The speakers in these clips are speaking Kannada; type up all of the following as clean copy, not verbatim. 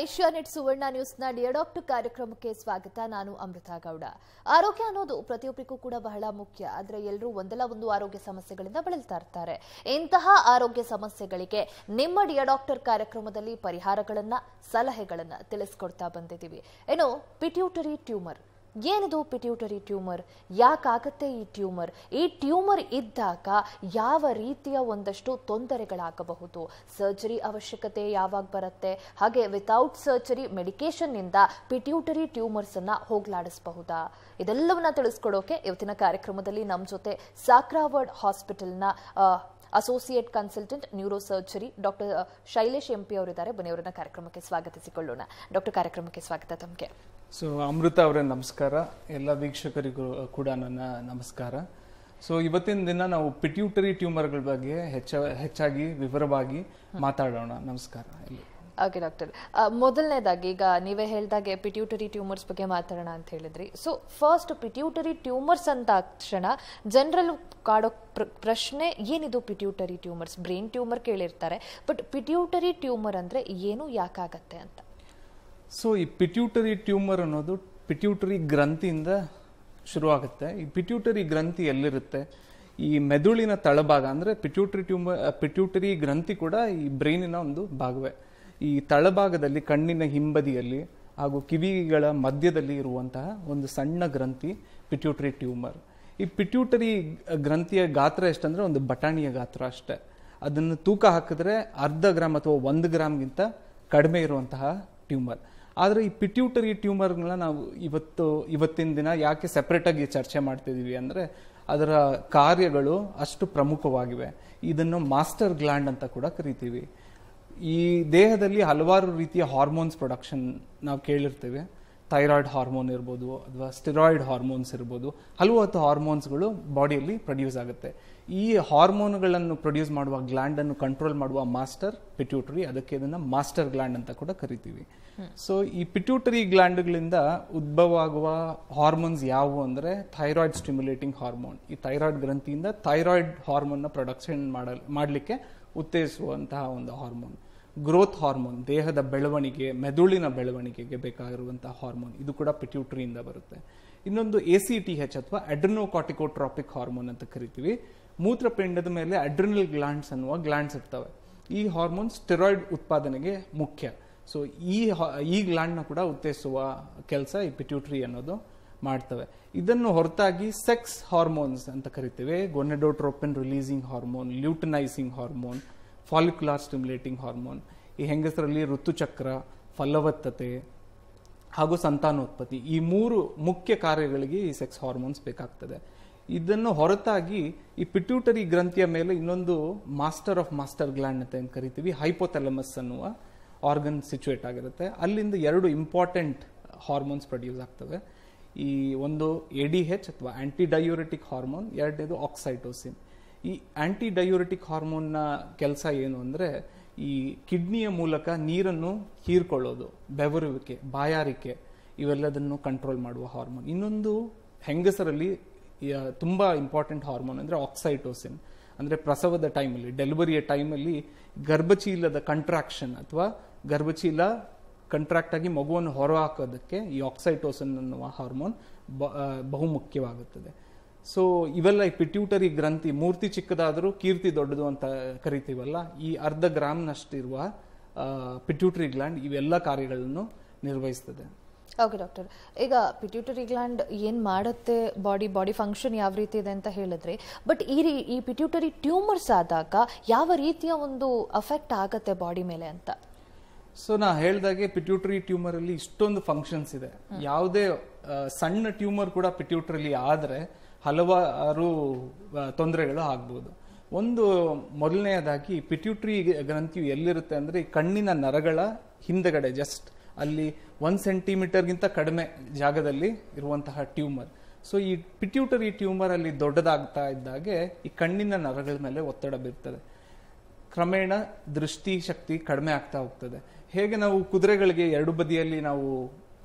ಏಷ್ಯಾನೆಟ್ ಸುವರ್ಣ ನ್ಯೂಸ್ನ ಡಿಯರ್ ಡಾಕ್ಟರ್ ಕಾರ್ಯಕ್ರಮಕ್ಕೆ ಸ್ವಾಗತ. ನಾನು ಅಮೃತಾ ಗೌಡ. ಆರೋಗ್ಯ ಅನ್ನೋದು ಪ್ರತಿಯೊಬ್ಬರಿಗೂ ಕೂಡ ಬಹಳ ಮುಖ್ಯ. ಆದರೆ ಎಲ್ಲರೂ ಒಂದಲ್ಲ ಒಂದು ಆರೋಗ್ಯ ಸಮಸ್ಯೆಗಳಿಂದ ಬಳಲ್ತಾ ಇರ್ತಾರೆ. ಇಂತಹ ಆರೋಗ್ಯ ಸಮಸ್ಯೆಗಳಿಗೆ ನಿಮ್ಮ ಡಿಯರ್ ಡಾಕ್ಟರ್ ಕಾರ್ಯಕ್ರಮದಲ್ಲಿ ಪರಿಹಾರಗಳನ್ನ, ಸಲಹೆಗಳನ್ನ ತಿಳಿಸ್ಕೊಡ್ತಾ ಬಂದಿದ್ದೀವಿ. ಏನು ಪಿಟ್ಯೂಟರಿ ಟ್ಯೂಮರ್, ಏನಿದು ಪಿಟ್ಯೂಟರಿ ಟ್ಯೂಮರ್, ಯಾಕಾಗತ್ತೆ ಈ ಟ್ಯೂಮರ್ ಇದ್ದಾಗ ಯಾವ ರೀತಿಯ ಒಂದಷ್ಟು ತೊಂದರೆಗಳಾಗಬಹುದು, ಸರ್ಜರಿ ಅವಶ್ಯಕತೆ ಯಾವಾಗ ಬರುತ್ತೆ, ಹಾಗೆ ವಿತೌಟ್ ಸರ್ಜರಿ ಮೆಡಿಕೇಶನ್ ನಿಂದ ಪಿಟ್ಯೂಟರಿ ಟ್ಯೂಮರ್ಸ್ ಅನ್ನ ಹೋಗ್ಲಾಡಿಸಬಹುದಾ, ಇದೆಲ್ಲವನ್ನ ತಿಳಿಸ್ಕೊಡೋಕೆ ಇವತ್ತಿನ ಕಾರ್ಯಕ್ರಮದಲ್ಲಿ ನಮ್ಮ ಜೊತೆ ಸಾಕ್ರಾವರ್ಡ್ ಹಾಸ್ಪಿಟಲ್ನ associate consultant neuro surgery doctor Shailesh MP ಅವರಿದ್ದಾರೆ. ಬನ್ನಿ ಅವರನ್ನ ಕಾರ್ಯಕ್ರಮಕ್ಕೆ ಸ್ವಾಗತಿಸಿಕೊಳ್ಳೋಣ. ಡಾಕ್ಟರ್, ಕಾರ್ಯಕ್ರಮಕ್ಕೆ ಸ್ವಾಗತ ತಮಗೆ. ಸೊ ಅಮೃತ ಅವರೇ ನಮಸ್ಕಾರ, ಎಲ್ಲ ವೀಕ್ಷಕರಿಗೂ ಕೂಡ ನನ್ನ ನಮಸ್ಕಾರ. ಸೊ ಇವತ್ತಿನ ದಿನ ನಾವು ಪಿಟ್ಯೂಟರಿ ಟ್ಯೂಮರ್ಗಳ ಬಗ್ಗೆ ಹೆಚ್ಚಾಗಿ ವಿವರವಾಗಿ ಮಾತಾಡೋಣ. ನಮಸ್ಕಾರ. ಓಕೆ ಡಾಕ್ಟರ್, ಮೊದಲನೇದಾಗಿ ಈಗ ನೀವೇ ಹೇಳಿದಾಗೆ ಪಿಟ್ಯೂಟರಿ ಟ್ಯೂಮರ್ಸ್ ಬಗ್ಗೆ ಮಾತಾಡೋಣ ಅಂತ ಹೇಳಿದ್ರಿ. ಸೊ ಫಸ್ಟ್ ಪಿಟ್ಯೂಟರಿ ಟ್ಯೂಮರ್ಸ್ ಅಂತ ತಕ್ಷಣ ಜನರಲ್ ಕಾಡೋ ಪ್ರಶ್ನೆ ಏನಿದು ಪಿಟ್ಯೂಟರಿ ಟ್ಯೂಮರ್ಸ್? ಬ್ರೈನ್ ಟ್ಯೂಮರ್ ಕೇಳಿರ್ತಾರೆ, ಬಟ್ ಪಿಟ್ಯೂಟರಿ ಟ್ಯೂಮರ್ ಅಂದ್ರೆ ಏನು, ಯಾಕಾಗತ್ತೆ ಅಂತ? ಸೊ ಈ ಪಿಟ್ಯೂಟರಿ ಟ್ಯೂಮರ್ ಅನ್ನೋದು ಪಿಟ್ಯೂಟರಿ ಗ್ರಂಥಿಯಿಂದ ಶುರುವಾಗುತ್ತೆ. ಈ ಪಿಟ್ಯೂಟರಿ ಗ್ರಂಥಿ ಎಲ್ಲಿರುತ್ತೆ? ಈ ಮೆದುಳಿನ ತಳಭಾಗ, ಅಂದ್ರೆ ಪಿಟ್ಯೂಟರಿ ಗ್ರಂಥಿ ಕೂಡ ಈ ಬ್ರೈನಿನ ಒಂದು ಭಾಗವೇ. ಈ ತಳಭಾಗದಲ್ಲಿ ಕಣ್ಣಿನ ಹಿಂಬದಿಯಲ್ಲಿ ಹಾಗೂ ಕಿವಿಗಳ ಮಧ್ಯದಲ್ಲಿ ಇರುವಂತಹ ಒಂದು ಸಣ್ಣ ಗ್ರಂಥಿ ಪಿಟ್ಯೂಟರಿ ಟ್ಯೂಮರ್. ಈ ಪಿಟ್ಯೂಟರಿ ಗ್ರಂಥಿಯ ಗಾತ್ರ ಎಷ್ಟಂದ್ರೆ ಒಂದು ಬಟಾಣಿಯ ಗಾತ್ರ ಅಷ್ಟೇ. ಅದನ್ನು ತೂಕ ಹಾಕಿದ್ರೆ 1/2 ಗ್ರಾಮ್ ಅಥವಾ 1 ಗ್ರಾಮ್ಗಿಂತ ಕಡಿಮೆ ಇರುವಂತಹ ಟ್ಯೂಮರ್. ಆದರೆ ಈ ಪಿಟ್ಯೂಟರಿ ಟ್ಯೂಮರ್ಗಳನ್ನ ನಾವು ಇವತ್ತಿನ ದಿನ ಯಾಕೆ ಸೆಪರೇಟ್ ಆಗಿ ಚರ್ಚೆ ಮಾಡ್ತಿದೀವಿ ಅಂದ್ರೆ ಅದರ ಕಾರ್ಯಗಳು ಅಷ್ಟು ಪ್ರಮುಖವಾಗಿವೆ. ಇದನ್ನು ಮಾಸ್ಟರ್ ಗ್ಲ್ಯಾಂಡ್ ಅಂತ ಕೂಡ ಕರಿತೀವಿ. ಈ ದೇಹದಲ್ಲಿ ಹಲವಾರು ರೀತಿಯ ಹಾರ್ಮೋನ್ಸ್ ಪ್ರೊಡಕ್ಷನ್ ನಾವು ಕೇಳಿರ್ತೇವೆ. ಥೈರಾಯ್ಡ್ ಹಾರ್ಮೋನ್ ಇರ್ಬೋದು ಅಥವಾ ಸ್ಟೆರಾಯ್ಡ್ ಹಾರ್ಮೋನ್ಸ್ ಇರ್ಬೋದು, ಹಲವು ಹಾರ್ಮೋನ್ಸ್ಗಳು ಬಾಡಿಯಲ್ಲಿ ಪ್ರೊಡ್ಯೂಸ್ ಆಗುತ್ತೆ. ಈ ಹಾರ್ಮೋನ್ಗಳನ್ನು ಪ್ರೊಡ್ಯೂಸ್ ಮಾಡುವ ಗ್ಲ್ಯಾಂಡ್ ಅನ್ನು ಕಂಟ್ರೋಲ್ ಮಾಡುವ ಮಾಸ್ಟರ್ ಪಿಟ್ಯೂಟರಿ, ಅದಕ್ಕೆ ಇದನ್ನ ಮಾಸ್ಟರ್ ಗ್ಲ್ಯಾಂಡ್ ಅಂತ ಕೂಡ ಕರಿತೀವಿ. ಸೊ ಈ ಪಿಟ್ಯೂಟರಿ ಗ್ಲ್ಯಾಂಡ್ಗಳಿಂದ ಉದ್ಭವ ಆಗುವ ಹಾರ್ಮೋನ್ಸ್ ಯಾವುವು ಅಂದ್ರೆ ಥೈರಾಯ್ಡ್ ಸ್ಟಿಮ್ಯುಲೇಟಿಂಗ್ ಹಾರ್ಮೋನ್. ಈ ಥೈರಾಯ್ಡ್ ಗ್ರಂಥಿಯಿಂದ ಥೈರಾಯ್ಡ್ ಹಾರ್ಮೋನ್ ನ ಪ್ರೊಡಕ್ಷನ್ ಮಾಡಲಿಕ್ಕೆ ಉತ್ತೇಜಿಸುವಂತಹ ಒಂದು ಹಾರ್ಮೋನ್. ಗ್ರೋತ್ ಹಾರ್ಮೋನ್, ದೇಹದ ಬೆಳವಣಿಗೆ, ಮೆದುಳಿನ ಬೆಳವಣಿಗೆಗೆ ಬೇಕಾಗಿರುವಂತಹ ಹಾರ್ಮೋನ್, ಇದು ಕೂಡ ಪಿಟ್ಯೂಟರಿಯಿಂದ ಬರುತ್ತೆ. ಇನ್ನೊಂದು ACTH ಅಥವಾ ಅಡ್ರಿನೋಕಾರ್ಟಿಕೋಟ್ರಾಪಿಕ್ ಹಾರ್ಮೋನ್ ಅಂತ ಕರಿತೀವಿ. ಮೂತ್ರಪಿಂಡದ ಮೇಲೆ ಅಡ್ರಿನಲ್ ಗ್ಲ್ಯಾಂಡ್ಸ್ ಅನ್ನುವ ಗ್ಲ್ಯಾಂಡ್ಸ್ ಇರ್ತವೆ. ಈ ಹಾರ್ಮೋನ್ ಸ್ಟೆರಾಯ್ಡ್ ಉತ್ಪಾದನೆಗೆ ಮುಖ್ಯ. ಸೊ ಈ ಗ್ಲ್ಯಾಂಡ್ ನ ಕೂಡ ಉತ್ತೇಜಿಸುವ ಕೆಲಸ ಈ ಪಿಟ್ಯೂಟರಿ ಅನ್ನೋದು ಮಾಡ್ತವೆ. ಇದನ್ನು ಹೊರತಾಗಿ ಸೆಕ್ಸ್ ಹಾರ್ಮೋನ್ಸ್ ಅಂತ ಕರಿತೇವೆ. Gonadotropin releasing hormone, luteinizing hormone, follicular stimulating hormone. ಈ ಹೆಂಗಸರಲ್ಲಿ ಋತುಚಕ್ರ, ಫಲವತ್ತತೆ ಹಾಗೂ ಸಂತಾನೋತ್ಪತ್ತಿ, ಈ 3 ಮುಖ್ಯ ಕಾರ್ಯಗಳಿಗೆ ಈ ಸೆಕ್ಸ್ ಹಾರ್ಮೋನ್ಸ್ ಬೇಕಾಗ್ತದೆ. ಇದನ್ನು ಹೊರತಾಗಿ ಈ ಪಿಟ್ಯೂಟರಿ ಗ್ರಂಥಿಯ ಮೇಲೆ ಇನ್ನೊಂದು ಮಾಸ್ಟರ್ ಆಫ್ ಮಾಸ್ಟರ್ ಗ್ಲ್ಯಾಂಡ್ ಅಂತ ಏನು ಕರಿತೀವಿ, ಹೈಪೋಥಾಲಮಸ್ ಅನ್ನುವ ಆರ್ಗನ್ ಸಿಚುವೇಟ್ ಆಗಿರುತ್ತೆ. ಅಲ್ಲಿಂದ 2 ಇಂಪಾರ್ಟೆಂಟ್ ಹಾರ್ಮೋನ್ಸ್ ಪ್ರೊಡ್ಯೂಸ್ ಆಗ್ತವೆ. ಈ ಒಂದು ADH ಅಥವಾ ಆಂಟಿ ಡಯೂರೆಟಿಕ್ ಹಾರ್ಮೋನ್, ಎರಡನೇದು ಆಕ್ಸೈಟೋಸಿನ್. ಈ ಆಂಟಿ ಡಯೂರೆಟಿಕ್ ಹಾರ್ಮೋನ್ನ ಕೆಲಸ ಏನು ಅಂದ್ರೆ ಈ ಕಿಡ್ನಿಯ ಮೂಲಕ ನೀರನ್ನು ಹೀರ್ಕೊಳ್ಳೋದು, ಬೆವರುವಿಕೆ, ಬಾಯಾರಿಕೆ, ಇವೆಲ್ಲದನ್ನು ಕಂಟ್ರೋಲ್ ಮಾಡುವ ಹಾರ್ಮೋನ್. ಇನ್ನೊಂದು ಹೆಂಗಸರಲ್ಲಿ ತುಂಬಾ ಇಂಪಾರ್ಟೆಂಟ್ ಹಾರ್ಮೋನ್ ಅಂದ್ರೆ ಆಕ್ಸೈಟೋಸಿನ್. ಅಂದ್ರೆ ಪ್ರಸವದ ಟೈಮಲ್ಲಿ, ಡೆಲಿವರಿಯ ಟೈಮಲ್ಲಿ ಗರ್ಭಚೀಲದ ಕಂಟ್ರಾಕ್ಷನ್ ಅಥವಾ ಗರ್ಭಚೀಲ ಕಂಟ್ರಾಕ್ಟ್ ಆಗಿ ಮಗುವನ್ನು ಹೊರಹಾಕೋದಕ್ಕೆ ಈ ಆಕ್ಸೈಟೋಸಿನ್ ಅನ್ನುವ ಹಾರ್ಮೋನ್ ಬಹುಮುಖ್ಯವಾಗುತ್ತದೆ. ಸೊ ಇವೆಲ್ಲ ಈ ಪಿಟ್ಯೂಟರಿ ಗ್ರಂಥಿ, ಮೂರ್ತಿ ಚಿಕ್ಕದಾದರೂ ಕೀರ್ತಿ ದೊಡ್ಡದು ಅಂತ ಕರಿತೀವಲ್ಲ, ಈ 1/2 ಗ್ರಾಮ್ನಷ್ಟಿರುವ ಪಿಟ್ಯೂಟರಿ ಗ್ಲ್ಯಾಂಡ್ ಇವೆಲ್ಲ ಕಾರ್ಯಗಳನ್ನು ನಿರ್ವಹಿಸ್ತದೆ. ಓಕೆ ಡಾಕ್ಟರ್, ಈಗ ಪಿಟ್ಯೂಟರಿ ಗ್ಲ್ಯಾಂಡ್ ಏನ್ ಮಾಡುತ್ತೆ, ಬಾಡಿ ಫಂಕ್ಷನ್ ಯಾವ ರೀತಿ ಇದೆ ಅಂತ ಹೇಳಿದ್ರೆ, ಬಟ್ ಈ ಪಿಟ್ಯೂಟರಿ ಟ್ಯೂಮರ್ಸ್ ಆದಾಗ ಯಾವ ರೀತಿಯ ಒಂದು ಅಫೆಕ್ಟ್ ಆಗತ್ತೆ ಬಾಡಿ ಮೇಲೆ ಅಂತ? ಸೊ ನಾ ಹೇಳ್ದಾಗೆ ಪಿಟ್ಯೂಟರಿ ಟ್ಯೂಮರ್ ಅಲ್ಲಿ ಇಷ್ಟೊಂದು ಫಂಕ್ಷನ್ಸ್ ಇದೆ. ಯಾವುದೇ ಸಣ್ಣ ಟ್ಯೂಮರ್ ಕೂಡ ಪಿಟ್ಯೂಟರಿ ಆದ್ರೆ ಹಲವಾರು ತೊಂದರೆಗಳು ಆಗ್ಬೋದು. ಒಂದು ಮೊದಲನೆಯದಾಗಿ ಪಿಟ್ಯೂಟರಿ ಗ್ರಂಥಿಯು ಎಲ್ಲಿರುತ್ತೆ ಅಂದ್ರೆ ಈ ಕಣ್ಣಿನ ನರಗಳ ಹಿಂದಗಡೆ, ಜಸ್ಟ್ ಅಲ್ಲಿ 1 ಸೆಂಟಿಮೀಟರ್ಗಿಂತ ಕಡಿಮೆ ಜಾಗದಲ್ಲಿ ಇರುವಂತಹ ಟ್ಯೂಮರ್. ಸೊ ಈ ಪಿಟ್ಯೂಟರಿ ಟ್ಯೂಮರ್ ಅಲ್ಲಿ ದೊಡ್ಡದಾಗ್ತಾ ಇದ್ದಾಗೆ ಈ ಕಣ್ಣಿನ ನರಗಳ ಮೇಲೆ ಒತ್ತಡ ಬೀರ್ತದೆ. ಕ್ರಮೇಣ ದೃಷ್ಟಿ ಶಕ್ತಿ ಕಡಿಮೆ ಆಗ್ತಾ ಹೋಗ್ತದೆ. ಹೇಗೆ ನಾವು ಕುದುರೆಗಳಿಗೆ 2 ಬದಿಯಲ್ಲಿ ನಾವು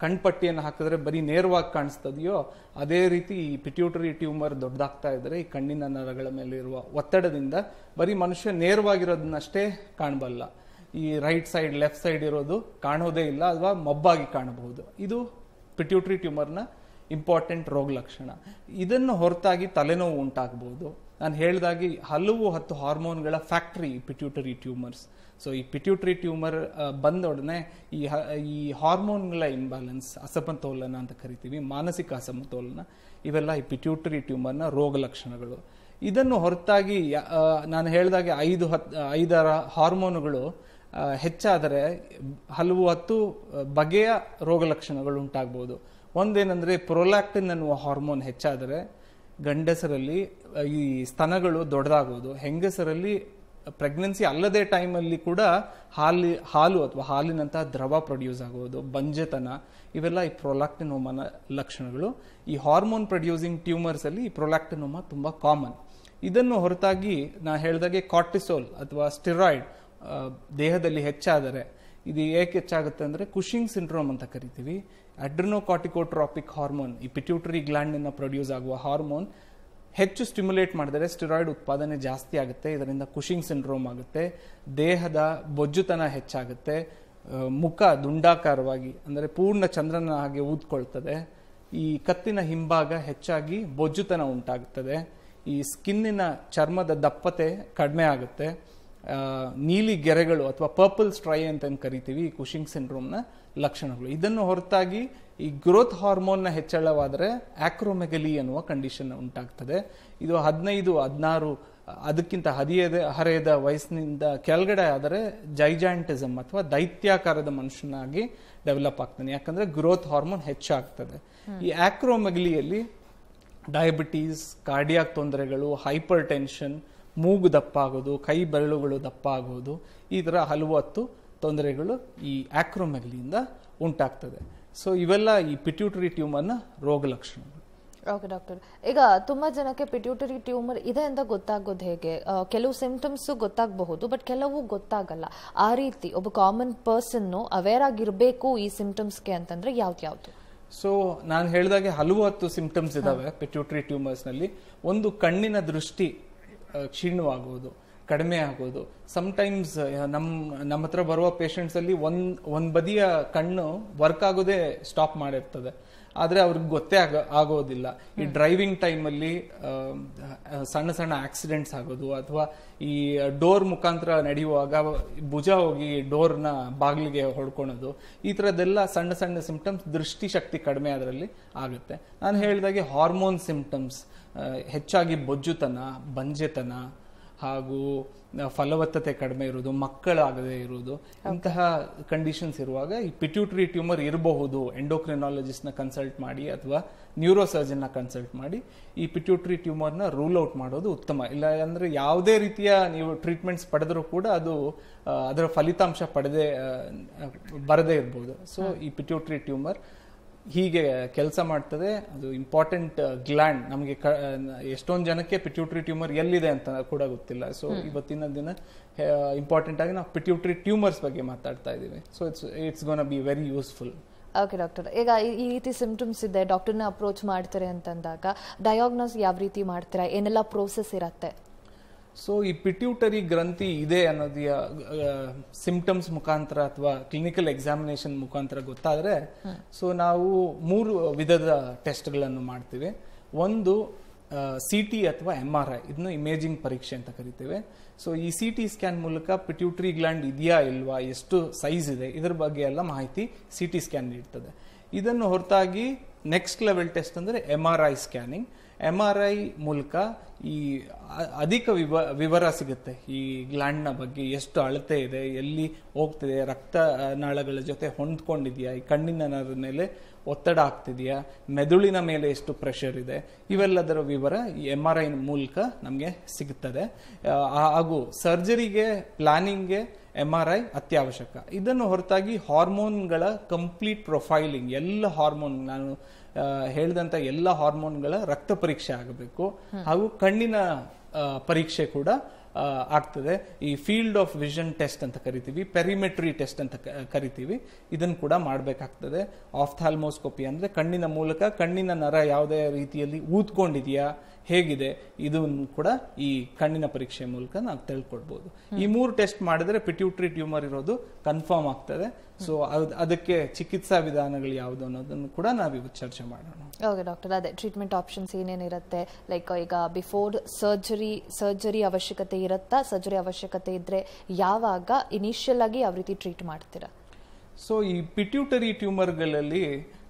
ಕಣ್ಪಟ್ಟಿಯನ್ನು ಹಾಕಿದ್ರೆ ಬರೀ ನೇರವಾಗಿ ಕಾಣಿಸ್ತದೆಯೋ, ಅದೇ ರೀತಿ ಈ ಪಿಟ್ಯೂಟರಿ ಟ್ಯೂಮರ್ ದೊಡ್ಡದಾಗ್ತಾ ಇದ್ರೆ ಈ ಕಣ್ಣಿನ ನರಗಳ ಮೇಲೆ ಇರುವ ಒತ್ತಡದಿಂದ ಬರೀ ಮನುಷ್ಯ ನೇರವಾಗಿರೋದನ್ನಷ್ಟೇ ಕಾಣಬಲ್ಲ. ಈ ರೈಟ್ ಸೈಡ್ ಲೆಫ್ಟ್ ಸೈಡ್ ಇರೋದು ಕಾಣೋದೇ ಇಲ್ಲ ಅಥವಾ ಮೊಬ್ಬಾಗಿ ಕಾಣಬಹುದು. ಇದು ಪಿಟ್ಯೂಟರಿ ಟ್ಯೂಮರ್ನ ಇಂಪಾರ್ಟೆಂಟ್ ರೋಗ ಲಕ್ಷಣ. ಇದನ್ನು ಹೊರತಾಗಿ ತಲೆನೋವು ಉಂಟಾಗಬಹುದು. ನಾನು ಹೇಳಿದಾಗಿ 10 ಹಾರ್ಮೋನ್ಗಳ ಫ್ಯಾಕ್ಟರಿ ಪಿಟ್ಯೂಟರಿ ಟ್ಯೂಮರ್ಸ್. ಸೊ ಈ ಪಿಟ್ಯೂಟರಿ ಟ್ಯೂಮರ್ ಬಂದೊಡನೆ ಈ ಹಾರ್ಮೋನ್ಗಳ ಇಂಬ್ಯಾಲೆನ್ಸ್, ಅಸಮತೋಲನ ಅಂತ ಕರಿತೀವಿ, ಮಾನಸಿಕ ಅಸಮತೋಲನ, ಇವೆಲ್ಲ ಈ ಪಿಟ್ಯೂಟರಿ ಟ್ಯೂಮರ್ನ ರೋಗ ಲಕ್ಷಣಗಳು. ಇದನ್ನು ಹೊರತಾಗಿ ನಾನು ಹೇಳಿದಾಗೆ 5 ಹಾರ್ಮೋನುಗಳು ಹೆಚ್ಚಾದರೆ 10 ಬಗೆಯ ರೋಗ ಲಕ್ಷಣಗಳು ಉಂಟಾಗಬಹುದು. ಒಂದೇನೆಂದ್ರೆ ಪ್ರೊಲ್ಯಾಕ್ಟಿನ್ ಅನ್ನುವ ಹಾರ್ಮೋನ್ ಹೆಚ್ಚಾದರೆ ಗಂಡಸರಲ್ಲಿ ಈ ಸ್ತನಗಳು ದೊಡ್ಡದಾಗೋದು, ಹೆಂಗಸರಲ್ಲಿ ಪ್ರೆಗ್ನೆನ್ಸಿ ಅಲ್ಲದೆ ಟೈಮಲ್ಲಿ ಕೂಡ ಹಾಲು ಅಥವಾ ಹಾಲಿನಂತಹ ದ್ರವ ಪ್ರೊಡ್ಯೂಸ್ ಆಗೋದು, ಬಂಜೆತನ, ಇವೆಲ್ಲ ಈ ಪ್ರೊಲ್ಯಾಕ್ಟಿನೋಮನ ಲಕ್ಷಣಗಳು. ಈ ಹಾರ್ಮೋನ್ ಪ್ರೊಡ್ಯೂಸಿಂಗ್ ಟ್ಯೂಮರ್ಸ್ ಅಲ್ಲಿ ಈ ಪ್ರೊಲ್ಯಾಕ್ಟಿನೋಮಾ ತುಂಬಾ ಕಾಮನ್. ಇದನ್ನು ಹೊರತಾಗಿ ನಾ ಹೇಳಿದಾಗೆ ಕಾರ್ಟಿಸೋಲ್ ಅಥವಾ ಸ್ಟಿರಾಯ್ಡ್ ದೇಹದಲ್ಲಿ ಹೆಚ್ಚಾದರೆ, ಇದು ಏಕೆ ಹೆಚ್ಚಾಗುತ್ತೆ ಅಂದ್ರೆ ಕುಶಿಂಗ್ ಸಿಂಡ್ರೋಮ್ ಅಂತ ಕರಿತೀವಿ. ಅಡ್ರಿನೋಕಾರ್ಟಿಕೋಟ್ರಾಪಿಕ್ ಹಾರ್ಮೋನ್, ಈ ಪಿಟ್ಯೂಟರಿ ಗ್ಲ್ಯಾಂಡ್ ಪ್ರೊಡ್ಯೂಸ್ ಆಗುವ ಹಾರ್ಮೋನ್ ಹೆಚ್ಚು ಸ್ಟಿಮ್ಯುಲೇಟ್ ಮಾಡಿದರೆ ಸ್ಟಿರಾಯ್ಡ್ ಉತ್ಪಾದನೆ ಜಾಸ್ತಿ ಆಗುತ್ತೆ. ಇದರಿಂದ ಕುಶಿಂಗ್ ಸಿಂಡ್ರೋಮ್ ಆಗುತ್ತೆ, ದೇಹದ ಬೊಜ್ಜುತನ ಹೆಚ್ಚಾಗುತ್ತೆ, ಮುಖ ದುಂಡಾಕಾರವಾಗಿ ಅಂದರೆ ಪೂರ್ಣ ಚಂದ್ರನ ಹಾಗೆ ಊದ್ಕೊಳ್ತದೆ, ಈ ಕತ್ತಿನ ಹಿಂಭಾಗ ಹೆಚ್ಚಾಗಿ ಬೊಜ್ಜುತನ ಉಂಟಾಗುತ್ತದೆ, ಈ ಸ್ಕಿನ್ನಿನ ಚರ್ಮದ ದಪ್ಪತೆ ಕಡಿಮೆ ಆಗುತ್ತೆ, ನೀಲಿ ಗೆರೆಗಳು ಅಥವಾ ಪರ್ಪಲ್ ಸ್ಟ್ರೈ ಅಂತ ಕರಿತೀವಿ, ಈ ಕುಶಿಂಗ್ ಸಿಂಡ್ರೋಮ್ನ ಲಕ್ಷಣಗಳು. ಇದನ್ನು ಹೊರತಾಗಿ ಈ ಗ್ರೋತ್ ಹಾರ್ಮೋನ್ನ ಹೆಚ್ಚಳವಾದರೆ ಆಕ್ರೋಮೆಗಲಿ ಅನ್ನುವ ಕಂಡೀಷನ್ ಉಂಟಾಗ್ತದೆ. ಇದು 15-16 ಅದಕ್ಕಿಂತ ಹರೆಯದ ವಯಸ್ಸಿನಿಂದ ಕೆಳಗಡೆ ಆದರೆ ಜೈಜಾಂಟಿಸಮ್ ಅಥವಾ ದೈತ್ಯಾಕಾರದ ಮನುಷ್ಯನಾಗಿ ಡೆವಲಪ್ ಆಗ್ತಾನೆ, ಯಾಕಂದ್ರೆ ಗ್ರೋತ್ ಹಾರ್ಮೋನ್ ಹೆಚ್ಚಾಗ್ತದೆ. ಈ ಆಕ್ರೋಮೆಗಲಿಯಲ್ಲಿ ಡಯಾಬಿಟೀಸ್, ಕಾರ್ಡಿಯಾಕ್ ತೊಂದರೆಗಳು, ಹೈಪರ್ ಟೆನ್ಷನ್, ಮೂಗು ದಪ್ಪ ಆಗೋದು, ಕೈ ಬೆರಳುಗಳು ದಪ್ಪ ಆಗೋದು, ಈ ಥರ 10 ತೊಂದರೆಗಳು ಈ ಆಕ್ರೋಮೆಗಲಿಯಿಂದ ಉಂಟಾಗ್ತದೆ. ಸೊ ಇವೆಲ್ಲ ಈ ಪಿಟ್ಯೂಟರಿ ಟ್ಯೂಮರ್ನ ರೋಗ ಲಕ್ಷಣಗಳು. ಓಕೆ ಡಾಕ್ಟರ್, ಈಗ ತುಂಬಾ ಜನಕ್ಕೆ ಪಿಟ್ಯೂಟರಿ ಟ್ಯೂಮರ್ ಇದೆ ಅಂತ ಗೊತ್ತಾಗೋದು ಹೇಗೆ? ಕೆಲವು ಸಿಂಪ್ಟಮ್ಸ್ ಗೊತ್ತಾಗಬಹುದು, ಬಟ್ ಕೆಲವು ಗೊತ್ತಾಗಲ್ಲ. ಆ ರೀತಿ ಒಬ್ಬ ಕಾಮನ್ ಪರ್ಸನ್ ಅವೇರ್ ಆಗಿರಬೇಕು ಈ ಸಿಂಪ್ಟಮ್ಸ್ಗೆ ಅಂತಂದ್ರೆ ಯಾವ್ದು? ಸೊ ನಾನು ಹೇಳಿದಾಗೆ 10 ಸಿಂಪ್ಟಮ್ಸ್ ಇದಾವೆ ಪಿಟ್ಯೂಟರಿ ಟ್ಯೂಮರ್ಸ್ ನಲ್ಲಿ. ಒಂದು, ಕಣ್ಣಿನ ದೃಷ್ಟಿ ಕ್ಷೀಣವಾಗುವುದು, ಕಡಿಮೆ ಆಗೋದು. ಸಮಟೈಮ್ಸ್ ನಮ್ಮ ಹತ್ರ ಬರುವ ಪೇಷಂಟ್ಸ್ ಅಲ್ಲಿ ಒಂದ್ ಬದಿಯ ಕಣ್ಣು ವರ್ಕ್ ಆಗೋದೇ ಸ್ಟಾಪ್ ಮಾಡಿರ್ತದೆ, ಆದ್ರೆ ಅವ್ರಿಗೆ ಗೊತ್ತೇ ಆಗೋದಿಲ್ಲ. ಈ ಡ್ರೈವಿಂಗ್ ಟೈಮಲ್ಲಿ ಸಣ್ಣ ಸಣ್ಣ ಆಕ್ಸಿಡೆಂಟ್ಸ್ ಆಗೋದು, ಅಥವಾ ಈ ಡೋರ್ ಮುಖಾಂತರ ನಡೆಯುವಾಗ ಭುಜ ಹೋಗಿ ಡೋರ್ನ ಬಾಗಿಲಿಗೆ ಹೊಡ್ಕೊಳೋದು, ಈ ಥರದ್ದೆಲ್ಲ ಸಣ್ಣ ಸಣ್ಣ ಸಿಂಪ್ಟಮ್ಸ್ ದೃಷ್ಟಿ ಶಕ್ತಿ ಕಡಿಮೆ ಅದರಲ್ಲಿ ಆಗುತ್ತೆ. ನಾನು ಹೇಳಿದಾಗೆ ಹಾರ್ಮೋನ್ ಸಿಂಪ್ಟಮ್ಸ್ ಹೆಚ್ಚಾಗಿ ಬೊಜ್ಜುತನ, ಬಂಜೆತನ, ಹಾಗೂ ಫಲವತ್ತತೆ ಕಡಿಮೆ ಇರುವುದು, ಮಕ್ಕಳಾಗದೇ ಇರುವುದು, ಇಂತಹ ಕಂಡೀಷನ್ಸ್ ಇರುವಾಗ ಈ ಪಿಟ್ಯೂಟರಿ ಟ್ಯೂಮರ್ ಇರಬಹುದು. ಎಂಡೋಕ್ರಿನಾಲಜಿಸ್ಟ್ ನ ಕನ್ಸಲ್ಟ್ ಮಾಡಿ ಅಥವಾ ನ್ಯೂರೋಸರ್ಜನ್ ನ ಕನ್ಸಲ್ಟ್ ಮಾಡಿ ಈ ಪಿಟ್ಯೂಟರಿ ಟ್ಯೂಮರ್ನ ರೂಲ್ ಔಟ್ ಮಾಡೋದು ಉತ್ತಮ. ಇಲ್ಲ ಅಂದ್ರೆ ಯಾವುದೇ ರೀತಿಯ ನೀವು ಟ್ರೀಟ್ಮೆಂಟ್ಸ್ ಪಡೆದರೂ ಕೂಡ ಅದು ಅದರ ಫಲಿತಾಂಶ ಬರದೇ ಇರಬಹುದು. ಸೊ ಈ ಪಿಟ್ಯೂಟರಿ ಟ್ಯೂಮರ್ ಹೀಗೆ ಕೆಲಸ ಮಾಡ್ತದೆ. ಅದು ಇಂಪಾರ್ಟೆಂಟ್ ಗ್ಲ್ಯಾಂಡ್. ನಮಗೆ ಎಷ್ಟೊಂದು ಜನಕ್ಕೆ ಪಿಟ್ಯೂಟರಿ ಟ್ಯೂಮರ್ ಎಲ್ಲಿದೆ ಅಂತ ಕೂಡ ಗೊತ್ತಿಲ್ಲ. ಸೊ ಇವತ್ತಿನ ದಿನ ಇಂಪಾರ್ಟೆಂಟ್ ಆಗಿ ನಾವು ಪಿಟ್ಯೂಟರಿ ಟ್ಯೂಮರ್ಸ್ ಬಗ್ಗೆ ಮಾತಾಡ್ತಾ ಇದ್ದೀವಿ. So it's gonna be very useful. Okay doctor, ಈಗ ಈ ರೀತಿ ಸಿಂಪ್ಟಮ್ಸ್ ಇದೆ, ಡಾಕ್ಟರ್ನ ಅಪ್ರೋಚ್ ಮಾಡ್ತಾರೆ ಅಂತಂದಾಗ ಡಯಾಗ್ನೋಸ್ ಯಾವ ರೀತಿ ಮಾಡ್ತೀರಾ? ಏನೆಲ್ಲ ಪ್ರೋಸೆಸ್ ಇರತ್ತೆ? ಸೊ ಈ ಪಿಟ್ಯೂಟರಿ ಗ್ರಂಥಿ ಇದೆ ಅನ್ನೋದು ಸಿಂಪ್ಟಮ್ಸ್ ಮುಖಾಂತರ ಅಥವಾ ಕ್ಲಿನಿಕಲ್ ಎಕ್ಸಾಮಿನೇಷನ್ ಮುಖಾಂತರ ಗೊತ್ತಾದ್ರೆ, ಸೊ ನಾವು 3 ವಿಧದ ಟೆಸ್ಟ್ಗಳನ್ನು ಮಾಡ್ತೀವಿ. ಒಂದು CT ಅಥವಾ MRI, ಇದನ್ನು ಇಮೇಜಿಂಗ್ ಪರೀಕ್ಷೆ ಅಂತ ಕರಿತೇವೆ. ಸೊ ಈ CT ಸ್ಕ್ಯಾನ್ ಮೂಲಕ ಪಿಟ್ಯೂಟರಿ ಗ್ಲ್ಯಾಂಡ್ ಇದೆಯಾ ಇಲ್ವಾ, ಎಷ್ಟು ಸೈಜ್ ಇದೆ, ಇದರ ಬಗ್ಗೆ ಎಲ್ಲ ಮಾಹಿತಿ CT ಸ್ಕ್ಯಾನ್ ನೀಡ್ತದೆ. ಇದನ್ನು ಹೊರತಾಗಿ ನೆಕ್ಸ್ಟ್ ಲೆವೆಲ್ ಟೆಸ್ಟ್ ಅಂದ್ರೆ MRI ಸ್ಕ್ಯಾನಿಂಗ್. MRI ಮೂಲಕ ಈ ಅಧಿಕ ವಿವರ ಸಿಗುತ್ತೆ ಈ ಗ್ಲ್ಯಾಂಡ್ನ ಬಗ್ಗೆ, ಎಷ್ಟು ಅಳತೆ ಇದೆ, ಎಲ್ಲಿ ಹೋಗ್ತಿದೆ, ರಕ್ತ ನಾಳಗಳ ಜೊತೆ ಹೊಂದ್ಕೊಂಡಿದೆಯಾ, ಈ ಕಣ್ಣಿನ ನರದ ಮೇಲೆ ಒತ್ತಡ ಆಗ್ತಿದೆಯಾ, ಮೆದುಳಿನ ಮೇಲೆ ಎಷ್ಟು ಪ್ರೆಷರ್ ಇದೆ, ಇವೆಲ್ಲದರ ವಿವರ ಈ MRI ಮೂಲಕ ನಮಗೆ ಸಿಗುತ್ತದೆ. ಹಾಗೂ ಸರ್ಜರಿಗೆ ಪ್ಲಾನಿಂಗ್ಗೆ MRI ಅತ್ಯವಶ್ಯಕ. ಇದನ್ನು ಹೊರತಾಗಿ ಹಾರ್ಮೋನ್ಗಳ ಕಂಪ್ಲೀಟ್ ಪ್ರೊಫೈಲಿಂಗ್, ಎಲ್ಲ ಹಾರ್ಮೋನ್ ನಾನು ಹೇಳಿದಂತ ಎಲ್ಲ ಹಾರ್ಮೋನ್ಗಳ ರಕ್ತ ಪರೀಕ್ಷೆ ಆಗಬೇಕು. ಹಾಗೂ ಕಣ್ಣಿನ ಪರೀಕ್ಷೆ ಕೂಡ ಆಗ್ತದೆ. ಈ ಫೀಲ್ಡ್ ಆಫ್ ವಿಷನ್ ಟೆಸ್ಟ್ ಅಂತ ಕರಿತೀವಿ, ಪೆರಿಮೆಟ್ರಿ ಟೆಸ್ಟ್ ಅಂತ ಕರಿತೀವಿ, ಇದನ್ನು ಕೂಡ ಮಾಡಬೇಕಾಗ್ತದೆ. ಆಫ್ಥಾಲ್ಮೋಸ್ಕೋಪಿ ಅಂದ್ರೆ ಕಣ್ಣಿನ ಮೂಲಕ ಕಣ್ಣಿನ ನರ ಯಾವುದೇ ರೀತಿಯಲ್ಲಿ ಊದ್ಕೊಂಡಿದೆಯಾ, ಹೇಗಿದೆ ಇದನ್ನು ಕೂಡ ಈ ಕಣ್ಣಿನ ಪರೀಕ್ಷೆ ಮೂಲಕ ನಾವು ತಿಳ್ಕೊಳ್ಬಹುದು. ಈ 3 ಟೆಸ್ಟ್ ಮಾಡಿದ್ರೆ ಪಿಟ್ಯೂಟರಿ ಟ್ಯೂಮರ್ ಇರೋದು ಕನ್ಫರ್ಮ್ ಆಗ್ತದೆ. ಸೊ ಅದಕ್ಕೆ ಚಿಕಿತ್ಸಾ ವಿಧಾನಗಳು ಯಾವುದು ಅನ್ನೋದನ್ನು ಕೂಡ ನಾವು ಇವತ್ತು ಚರ್ಚೆ ಮಾಡೋಣ. ಓಕೆ ಡಾಕ್ಟರ್, ಅದೇ ಟ್ರೀಟ್ಮೆಂಟ್ ಆಪ್ಷನ್ಸ್ ಏನೇನಿರುತ್ತೆ, ಲೈಕ್ ಈಗ ಬಿಫೋರ್ ಸರ್ಜರಿ ಅವಶ್ಯಕತೆ ಇರುತ್ತಾ, ಸರ್ಜರಿ ಅವಶ್ಯಕತೆ ಇದ್ರೆ ಯಾವಾಗ ಇನಿಷಿಯಲ್ ಆಗಿ ಯಾವ ರೀತಿ ಟ್ರೀಟ್ ಮಾಡ್ತೀರಾ? ಸೊ ಈ ಪಿಟ್ಯೂಟರಿ ಟ್ಯೂಮರ್ಗಳಲ್ಲಿ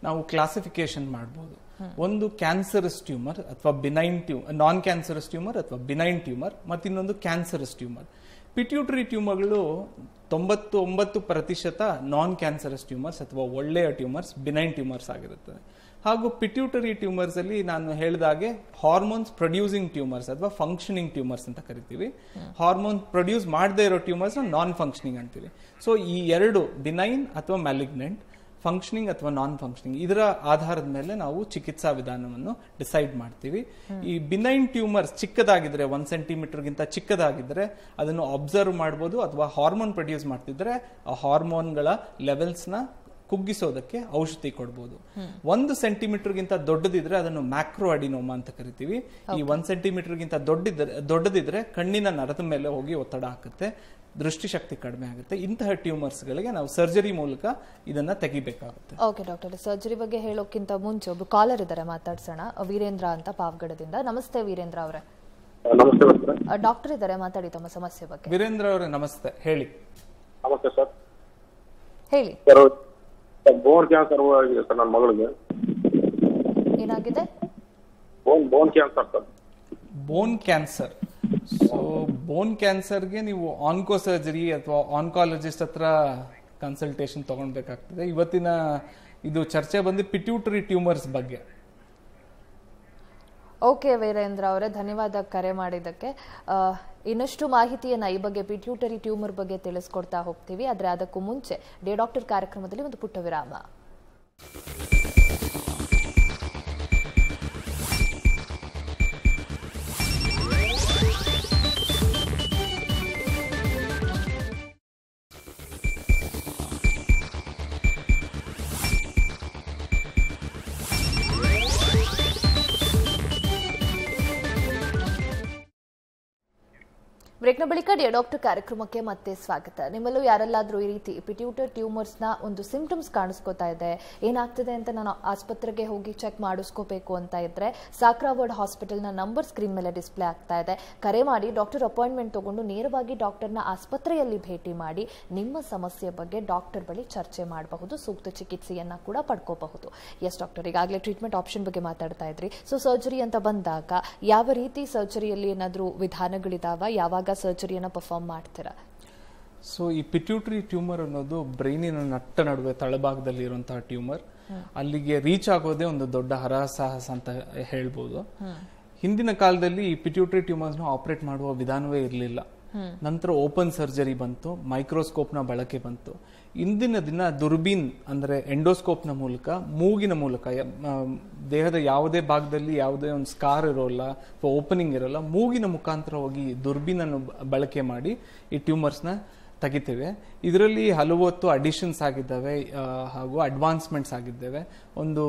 ನಾವು ಕ್ಲಾಸಿಫಿಕೇಶನ್ ಮಾಡ್ಬೋದು. ಒಂದು ಕ್ಯಾನ್ಸರಸ್ ಟ್ಯೂಮರ್ ಅಥವಾ ನಾನ್ ಕ್ಯಾನ್ಸರಸ್ ಟ್ಯೂಮರ್ ಅಥವಾ ಬಿನೈನ್ ಟ್ಯೂಮರ್, ಮತ್ತಿನ್ನೊಂದು ಕ್ಯಾನ್ಸರಸ್ ಟ್ಯೂಮರ್. ಪಿಟ್ಯೂಟರಿ ಟ್ಯೂಮರ್ಗಳು 99% ನಾನ್ ಕ್ಯಾನ್ಸರಸ್ ಟ್ಯೂಮರ್ಸ್ ಅಥವಾ ಒಳ್ಳೆಯ ಟ್ಯೂಮರ್ಸ್, ಬಿನೈನ್ ಟ್ಯೂಮರ್ಸ್ ಆಗಿರುತ್ತದೆ. ಹಾಗೂ ಪಿಟ್ಯೂಟರಿ ಟ್ಯೂಮರ್ಸ್ ಅಲ್ಲಿ ನಾನು ಹೇಳಿದಾಗೆ ಹಾರ್ಮೋನ್ಸ್ ಪ್ರೊಡ್ಯೂಸಿಂಗ್ ಟ್ಯೂಮರ್ಸ್ ಅಥವಾ ಫಂಕ್ಷನಿಂಗ್ ಟ್ಯೂಮರ್ಸ್ ಅಂತ ಕರಿತೀವಿ. ಹಾರ್ಮೋನ್ ಪ್ರೊಡ್ಯೂಸ್ ಮಾಡದೇ ಇರೋ ಟ್ಯೂಮರ್ಸ್ ನಾನ್ ಫಂಕ್ಷನಿಂಗ್ ಅಂತೀವಿ. ಸೊ ಈ 2 ಬಿನೈನ್ ಅಥವಾ ಮ್ಯಾಲಿಗ್ನೆಂಟ್, ಫಂಕ್ಷನಿಂಗ್ ಅಥವಾ ನಾನ್ ಫಂಕ್ಷನಿಂಗ್, ಇದರ ಆಧಾರದ ಮೇಲೆ ನಾವು ಚಿಕಿತ್ಸಾ ವಿಧಾನವನ್ನು ಡಿಸೈಡ್ ಮಾಡ್ತೀವಿ. ಈ ಬಿನೈನ್ ಟ್ಯೂಮರ್ಸ್ ಚಿಕ್ಕದಾಗಿದ್ರೆ, 1 ಸೆಂಟಿಮೀಟರ್ಗಿಂತ ಚಿಕ್ಕದಾಗಿದ್ರೆ ಅದನ್ನು ಅಬ್ಸರ್ವ್ ಮಾಡಬಹುದು, ಅಥವಾ ಹಾರ್ಮೋನ್ ಪ್ರೊಡ್ಯೂಸ್ ಮಾಡ್ತಿದ್ರೆ ಆ ಹಾರ್ಮೋನ್ಗಳ ಲೆವೆಲ್ಸ್ನ ಕುಗ್ಗಿಸೋದಕ್ಕೆ ಔಷಧಿ ಕೊಡಬಹುದು. 1 ಸೆಂಟಿಮೀಟರ್ಗಿಂತ ದೊಡ್ಡದಿದ್ರೆ ಅದನ್ನು ಮ್ಯಾಕ್ರೋ ಅಡಿನೋಮಾ ಅಂತ ಕರಿತೀವಿ. ಈ 1 ಸೆಂಟಿಮೀಟರ್ಗಿಂತ ದೊಡ್ಡದಿದ್ರೆ ಕಣ್ಣಿನ ನರದ ಮೇಲೆ ಹೋಗಿ ಒತ್ತಡ ಹಾಕುತ್ತೆ, ದೃಷ್ಟಿಶಕ್ತಿ ಕಡಿಮೆ ಆಗುತ್ತೆ. ಇಂತಹ ಟ್ಯೂಮರ್ಸ್ ಗಳಿಗೆ ನಾವು ಸರ್ಜರಿ ಮೂಲಕ ಇದನ್ನ ತೆಗಿಬೇಕಾಗುತ್ತೆ. ಓಕೆ ಡಾಕ್ಟರ್, ಸರ್ಜರಿ ಬಗ್ಗೆ ಹೇಳೋಕ್ಕಿಂತ ಮುಂಚೆ ಒಬ್ಬ ಕಾಲರ್ ಇದ್ದಾರೆ, ಮಾತಾಡ್ಸೋಣ. ವೀರೇಂದ್ರ ಅಂತ ಪಾವಗಡದಿಂದ. ನಮಸ್ತೆ ವೀರೇಂದ್ರ ಅವರೇ. ಡಾಕ್ಟರ್ ಇದ್ದಾರೆ, ಮಾತಾಡಿ ತಮ್ಮ ಸಮಸ್ಯೆ ಬಗ್ಗೆ. ವೀರೇಂದ್ರ ಅವರೇ ನಮಸ್ತೆ, ಹೇಳಿ. ನಮಸ್ತೆ ಸರ್. ಹೇಳಿ. ಬೋನ್ ಕ್ಯಾನ್ಸರ್ ಆಗಿದೆ ಸರ್ ನನ್ನ ಮಗಳಿಗೆ. ಏನಾಗಿದೆ? Bone cancer sir. Bone cancer. So bone ಕ್ಯಾನ್ಸರ್ಗೆ ನೀವು ಆನ್ಕೋ ಸರ್ಜರಿ ಅಥವಾ ಆನ್ಕಾಲಜಿಸ್ಟ್ ಹತ್ರ ಕನ್ಸಲ್ಟೇಷನ್ ತಗೊಳ್ಬೇಕಾಗ್ತದೆ. ಇವತ್ತಿನ ಇದು ಚರ್ಚೆ ಬಂದು ಪಿಟ್ಯೂಟರಿ ಟ್ಯೂಮರ್ಸ್ ಬಗ್ಗೆ. ಓಕೆ ವೀರೇಂದ್ರ ಅವರೇ, ಧನ್ಯವಾದ ಕರೆ ಮಾಡಿದ್ದಕ್ಕೆ. ಇನ್ನಷ್ಟು ಮಾಹಿತಿಯನ್ನು ಈ ಬಗ್ಗೆ ಪಿಟ್ಯೂಟರಿ ಟ್ಯೂಮರ್ ಬಗ್ಗೆ ತಿಳಿಸ್ಕೊಡ್ತಾ ಹೋಗ್ತೀವಿ. ಆದರೆ ಅದಕ್ಕೂ ಮುಂಚೆ ಡೇ ಡಾಕ್ಟರ್ ಕಾರ್ಯಕ್ರಮದಲ್ಲಿ ಒಂದು ಪುಟ್ಟ ವಿರಾಮ. ಬ್ರೇಕ್ನ ಬಳಿಕ ಡಿಯರ್ ಡಾಕ್ಟರ್ ಕಾರ್ಯಕ್ರಮಕ್ಕೆ ಮತ್ತೆ ಸ್ವಾಗತ. ನಿಮ್ಮಲ್ಲೂ ಯಾರೆಲ್ಲಾದರೂ ಈ ರೀತಿ ಪಿಟ್ಯೂಟರಿ ಟ್ಯೂಮರ್ಸ್ನ ಒಂದು ಸಿಂಪ್ಟಮ್ಸ್ ಕಾಣಿಸ್ಕೋತಾ ಇದೆ, ಏನಾಗ್ತಿದೆ ಅಂತ ನಾನು ಆಸ್ಪತ್ರೆಗೆ ಹೋಗಿ ಚೆಕ್ ಮಾಡಿಸ್ಕೋಬೇಕು ಅಂತ ಇದ್ರೆ ಸಾಕ್ರಾವರ್ಡ್ ಹಾಸ್ಪಿಟಲ್ನ ನಂಬರ್ ಸ್ಕ್ರೀನ್ ಮೇಲೆ ಡಿಸ್ಪ್ಲೇ ಆಗ್ತಾ ಇದೆ. ಕರೆ ಮಾಡಿ ಡಾಕ್ಟರ್ ಅಪಾಯಿಂಟ್ಮೆಂಟ್ ತಗೊಂಡು ನೇರವಾಗಿ ಡಾಕ್ಟರ್ನ ಆಸ್ಪತ್ರೆಯಲ್ಲಿ ಭೇಟಿ ಮಾಡಿ ನಿಮ್ಮ ಸಮಸ್ಯೆ ಬಗ್ಗೆ ಡಾಕ್ಟರ್ ಬಳಿ ಚರ್ಚೆ ಮಾಡಬಹುದು, ಸೂಕ್ತ ಚಿಕಿತ್ಸೆಯನ್ನ ಕೂಡ ಪಡ್ಕೋಬಹುದು. ಎಸ್ ಡಾಕ್ಟರ್, ಈಗಾಗಲೇ ಟ್ರೀಟ್ಮೆಂಟ್ ಆಪ್ಷನ್ ಬಗ್ಗೆ ಮಾತಾಡ್ತಾ ಇದ್ರಿ. ಸೊ ಸರ್ಜರಿ ಅಂತ ಬಂದಾಗ ಯಾವ ರೀತಿ ಸರ್ಜರಿಯಲ್ಲಿ ಏನಾದರೂ ವಿಧಾನಗಳಿದಾವ, ಯಾವಾಗ ಸರ್ಜರಿಯನ್ನು ಪರ್ಫಾರ್ಮ್ ಮಾಡ್ತೀರಾ? ಸೊ ಈ ಪಿಟ್ಯೂಟರಿ ಟ್ಯೂಮರ್ ಅನ್ನೋದು ಬ್ರೈನಿನ ನಟ್ಟ ನಡುವೆ ತಳಭಾಗದಲ್ಲಿ ಇರುವಂತಹ ಟ್ಯೂಮರ್. ಅಲ್ಲಿಗೆ ರೀಚ್ ಆಗೋದೇ ಒಂದು ದೊಡ್ಡ ಹರಸಾಹಸ ಅಂತ ಹೇಳ್ಬೋದು. ಹಿಂದಿನ ಕಾಲದಲ್ಲಿ ಈ ಪಿಟ್ಯೂಟರಿ ಟ್ಯೂಮರ್ಸ್ನ ಆಪರೇಟ್ ಮಾಡುವ ವಿಧಾನವೇ ಇರಲಿಲ್ಲ. ನಂತರ ಓಪನ್ ಸರ್ಜರಿ ಬಂತು, ಮೈಕ್ರೋಸ್ಕೋಪ್ನ ಬಳಕೆ ಬಂತು. ಇಂದಿನ ದಿನ ದುರ್ಬೀನ್ ಅಂದ್ರೆ ಎಂಡೋಸ್ಕೋಪ್ನ ಮೂಲಕ, ಮೂಗಿನ ಮೂಲಕ, ದೇಹದ ಯಾವುದೇ ಭಾಗದಲ್ಲಿ ಯಾವುದೇ ಒಂದು ಸ್ಕಾರ್ ಇರೋಲ್ಲ ಅಥವಾ ಓಪನಿಂಗ್ ಇರೋಲ್ಲ, ಮೂಗಿನ ಮುಖಾಂತರ ಹೋಗಿ ದುರ್ಬೀನ್ ಅನ್ನು ಬಳಕೆ ಮಾಡಿ ಈ ಟ್ಯೂಮರ್ಸ್ನ ತೆಗಿತೇವೆ. ಇದರಲ್ಲಿ ಹಲವತ್ತು ಅಡಿಷನ್ಸ್ ಆಗಿದ್ದಾವೆ ಹಾಗೂ ಅಡ್ವಾನ್ಸ್ಮೆಂಟ್ಸ್ ಆಗಿದ್ದಾವೆ. ಒಂದು